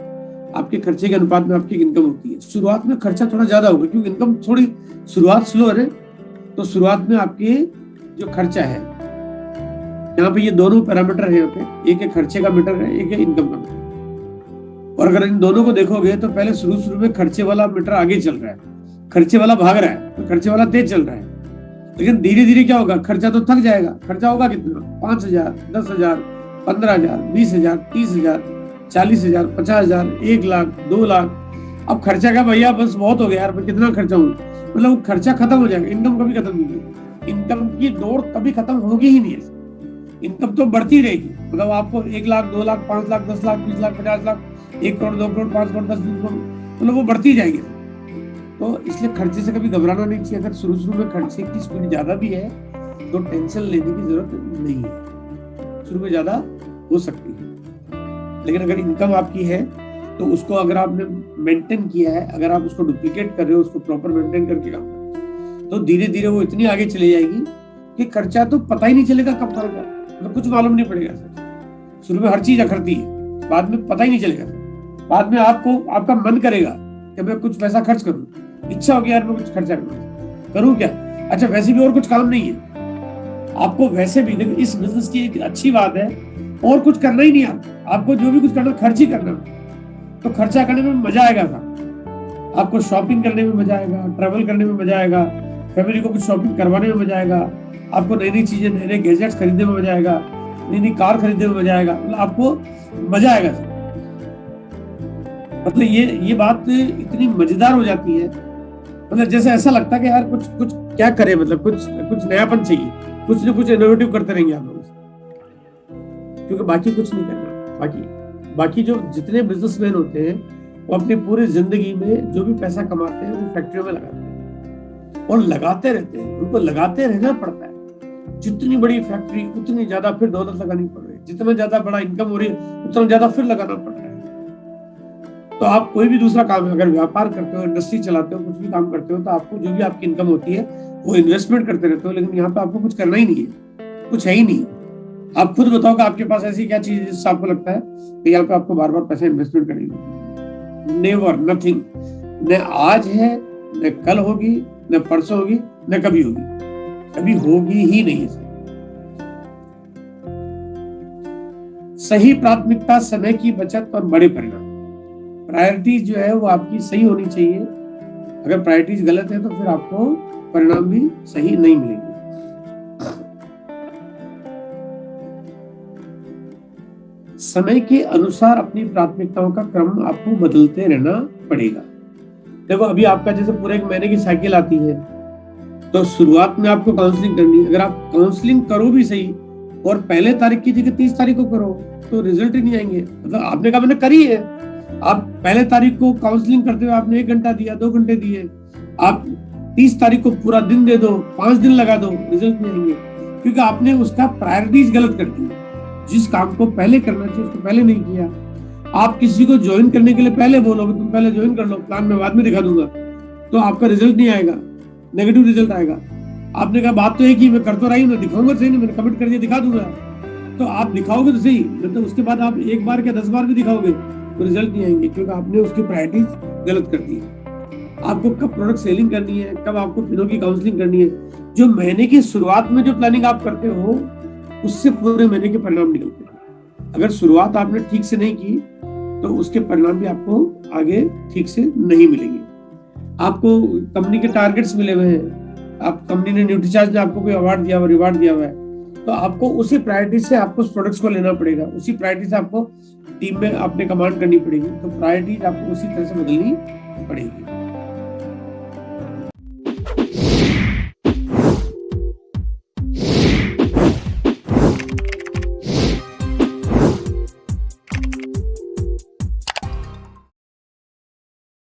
आपके खर्चे के अनुपात में आपकी इनकम होती है। शुरुआत में खर्चा थोड़ा ज्यादा होगा क्योंकि इनकम थोड़ी शुरुआत स्लो है, तो शुरुआत में आपके जो खर्चा है, यहाँ पे ये दोनों पैरामीटर है, यहाँ पे एक है खर्चे का मीटर है, एक है इनकम का मीटर। और अगर इन दोनों को देखोगे तो पहले शुरू में खर्चे वाला मीटर आगे चल रहा है, खर्चे वाला भाग रहा है, तो खर्चे वाला तेज चल रहा है। लेकिन धीरे धीरे क्या होगा, खर्चा तो थक जाएगा। खर्चा होगा कितना, 5,000, 10,000, 15,000, 20,000, 30,000, 40,000, 50,000, 1,00,000, 2,00,000। अब खर्चा का भैया बस बहुत हो गया यार, मैं कितना खर्चा हूँ, मतलब खर्चा खत्म हो जाएगा, इनकम कभी खत्म नहीं होगी। इनकम की दौड़ कभी खत्म होगी ही नहीं है, इनकम तो बढ़ती रहेगी। मतलब आपको 1,00,000, 2,00,000, 5,00,000, 10,00,000, 20,00,000, 50,00,000, 1 करोड़, 2 करोड़, 5 करोड़, 10 करोड़, मतलब वो बढ़ती जाएगी। तो इसलिए खर्चे से कभी घबराना नहीं चाहिए। अगर शुरू में खर्चे की स्पीड ज्यादा भी है तो टेंशन लेने की जरूरत नहीं है, शुरू में ज्यादा हो सकती है। लेकिन अगर इनकम आपकी है तो उसको अगर आपने मेंटेन किया है, अगर आप उसको डुप्लीकेट कर रहे हो, उसको प्रॉपर मेंटेन करके काम कर रहे हो, तो धीरे धीरे वो इतनी आगे चली जाएगी कि खर्चा तो पता ही नहीं चलेगा कब करेगा, मतलब कुछ मालूम नहीं पड़ेगा। शुरू में हर चीज अखरती है, बाद में पता ही नहीं चलेगा। बाद में आपको आपका मन करेगा कि मैं कुछ पैसा खर्च करूं, इच्छा होगी यार मैं कुछ खर्चा करूं क्या, अच्छा वैसे भी और कुछ काम नहीं है आपको, वैसे भी देखो इस बिजनेस की एक अच्छी बात है, और कुछ करना ही नहीं आपको जो भी कुछ करना खर्च ही करना। तो खर्चा करने में मजा आएगा था, आपको शॉपिंग करने में मजा आएगा, ट्रैवल करने में मजा आएगा, फैमिली को कुछ शॉपिंग करवाने में मजा आएगा, आपको नई नई चीजें, नए नए गैजेट्स खरीदने में मजा आएगा, नई नई कार खरीदने में मजा आएगा, मतलब आपको मजा आएगा। मतलब ये बात इतनी मजेदार हो जाती है, मतलब जैसे ऐसा लगता है कि यार कुछ क्या करें, मतलब कुछ नयापन चाहिए, कुछ ना कुछ इनोवेटिव करते रहेंगे आप लोग, क्योंकि बाकी कुछ नहीं करना। बाकी जो जितने बिजनेसमैन होते हैं वो अपनी पूरी जिंदगी में जो भी पैसा कमाते हैं वो फैक्ट्रियों में लगाते हैं और लगाते रहते हैं, उनको लगाते रहना पड़ता है। जितनी बड़ी फैक्ट्री उतनी ज्यादा फिर दौलत लगानी पड़ रही है, जितना ज्यादा बड़ा इनकम हो रही है उतना ज्यादा फिर लगाना पड़ रहा है। तो आप कोई भी दूसरा काम, अगर व्यापार करते हो, इंडस्ट्री चलाते हो, कुछ भी काम करते हो, तो आपको जो भी आपकी इनकम होती है वो इन्वेस्टमेंट करते रहते हो। लेकिन यहाँ पे आपको कुछ करना ही नहीं है, कुछ है ही नहीं। आप खुद बताओ कि आपके पास ऐसी क्या चीज है जिससे आपको लगता है कि यहाँ पे आपको बार बार पैसे इन्वेस्टमेंट करनी? Never, nothing. न आज है, न कल होगी, न परसों होगी, न कभी होगी, कभी होगी ही नहीं है। सही प्राथमिकता, समय की बचत और बड़े परिणाम। प्रायोरिटीज जो है वो आपकी सही होनी चाहिए। अगर प्रायोरिटीज गलत है तो फिर आपको परिणाम भी सही नहीं मिलेंगे। समय के अनुसार अपनी प्राथमिकताओं का क्रम आपको बदलते रहना पड़ेगा। देखो अभी आपका जैसे पूरे एक महीने की साइकिल आती है, तो शुरुआत में आपको काउंसलिंग करनी है। अगर आप काउंसलिंग करो भी सही और पहले तारीख की जगह 30 तारीख को करो तो रिजल्ट ही नहीं आएंगे। मतलब आपने कहा मैंने करी है, आप पहले तारीख को काउंसलिंग करते हुए आपने 1 घंटा दिया, 2 घंटे दिए, आप 30 तारीख को पूरा दिन दे दो, 5 दिन लगा दो, रिजल्ट नहीं आएंगे, क्योंकि आपने उसका प्रायोरिटीज गलत कर दी। जिस काम को पहले करना चाहिए उसको पहले नहीं किया। आप किसी को ज्वाइन करने के लिए पहले बोलोगे तुम पहले ज्वाइन कर लो, प्लान में बाद में दिखा दूंगा, तो आपका रिजल्ट नहीं आएगा, नेगेटिव रिजल्ट आएगा। आपने कहा बात तो एक ही, मैं कर तो रही हूँ, मैं दिखाऊंगा सही नहीं, मैंने कमिट कर दिया, दिखा दूंगा, तो आप दिखाओगे तो सही, मतलब उसके बाद आप 1 बार क्या 10 बार भी दिखाओगे तो रिजल्ट नहीं आएंगे, क्योंकि आपने उसकी प्रायोरिटीज गलत कर दी है। आपको कब प्रोडक्ट सेलिंग करनी है, कब आपको दिनों की काउंसलिंग करनी है, जो महीने की शुरुआत में जो प्लानिंग आप करते हो उससे पूरे महीने के परिणाम निकलते हैं। अगर शुरुआत आपने ठीक से नहीं की तो उसके परिणाम भी आपको आगे ठीक से नहीं मिलेंगे। आपको कंपनी के टारगेट्स मिले हुए हैं, आप कंपनी ने न्यूट्रीचार्ज ने आपको कोई अवार्ड दिया हुआ, रिवार्ड दिया हुआ है, तो आपको उसी प्रायोरिटी से आपको उस प्रोडक्ट्स को लेना पड़ेगा, उसी प्रायोरिटी से आपको टीम में आपने कमांड करनी पड़ेगी। तो प्रायोरिटीज आपको उसी तरह से बदलनी पड़ेगी।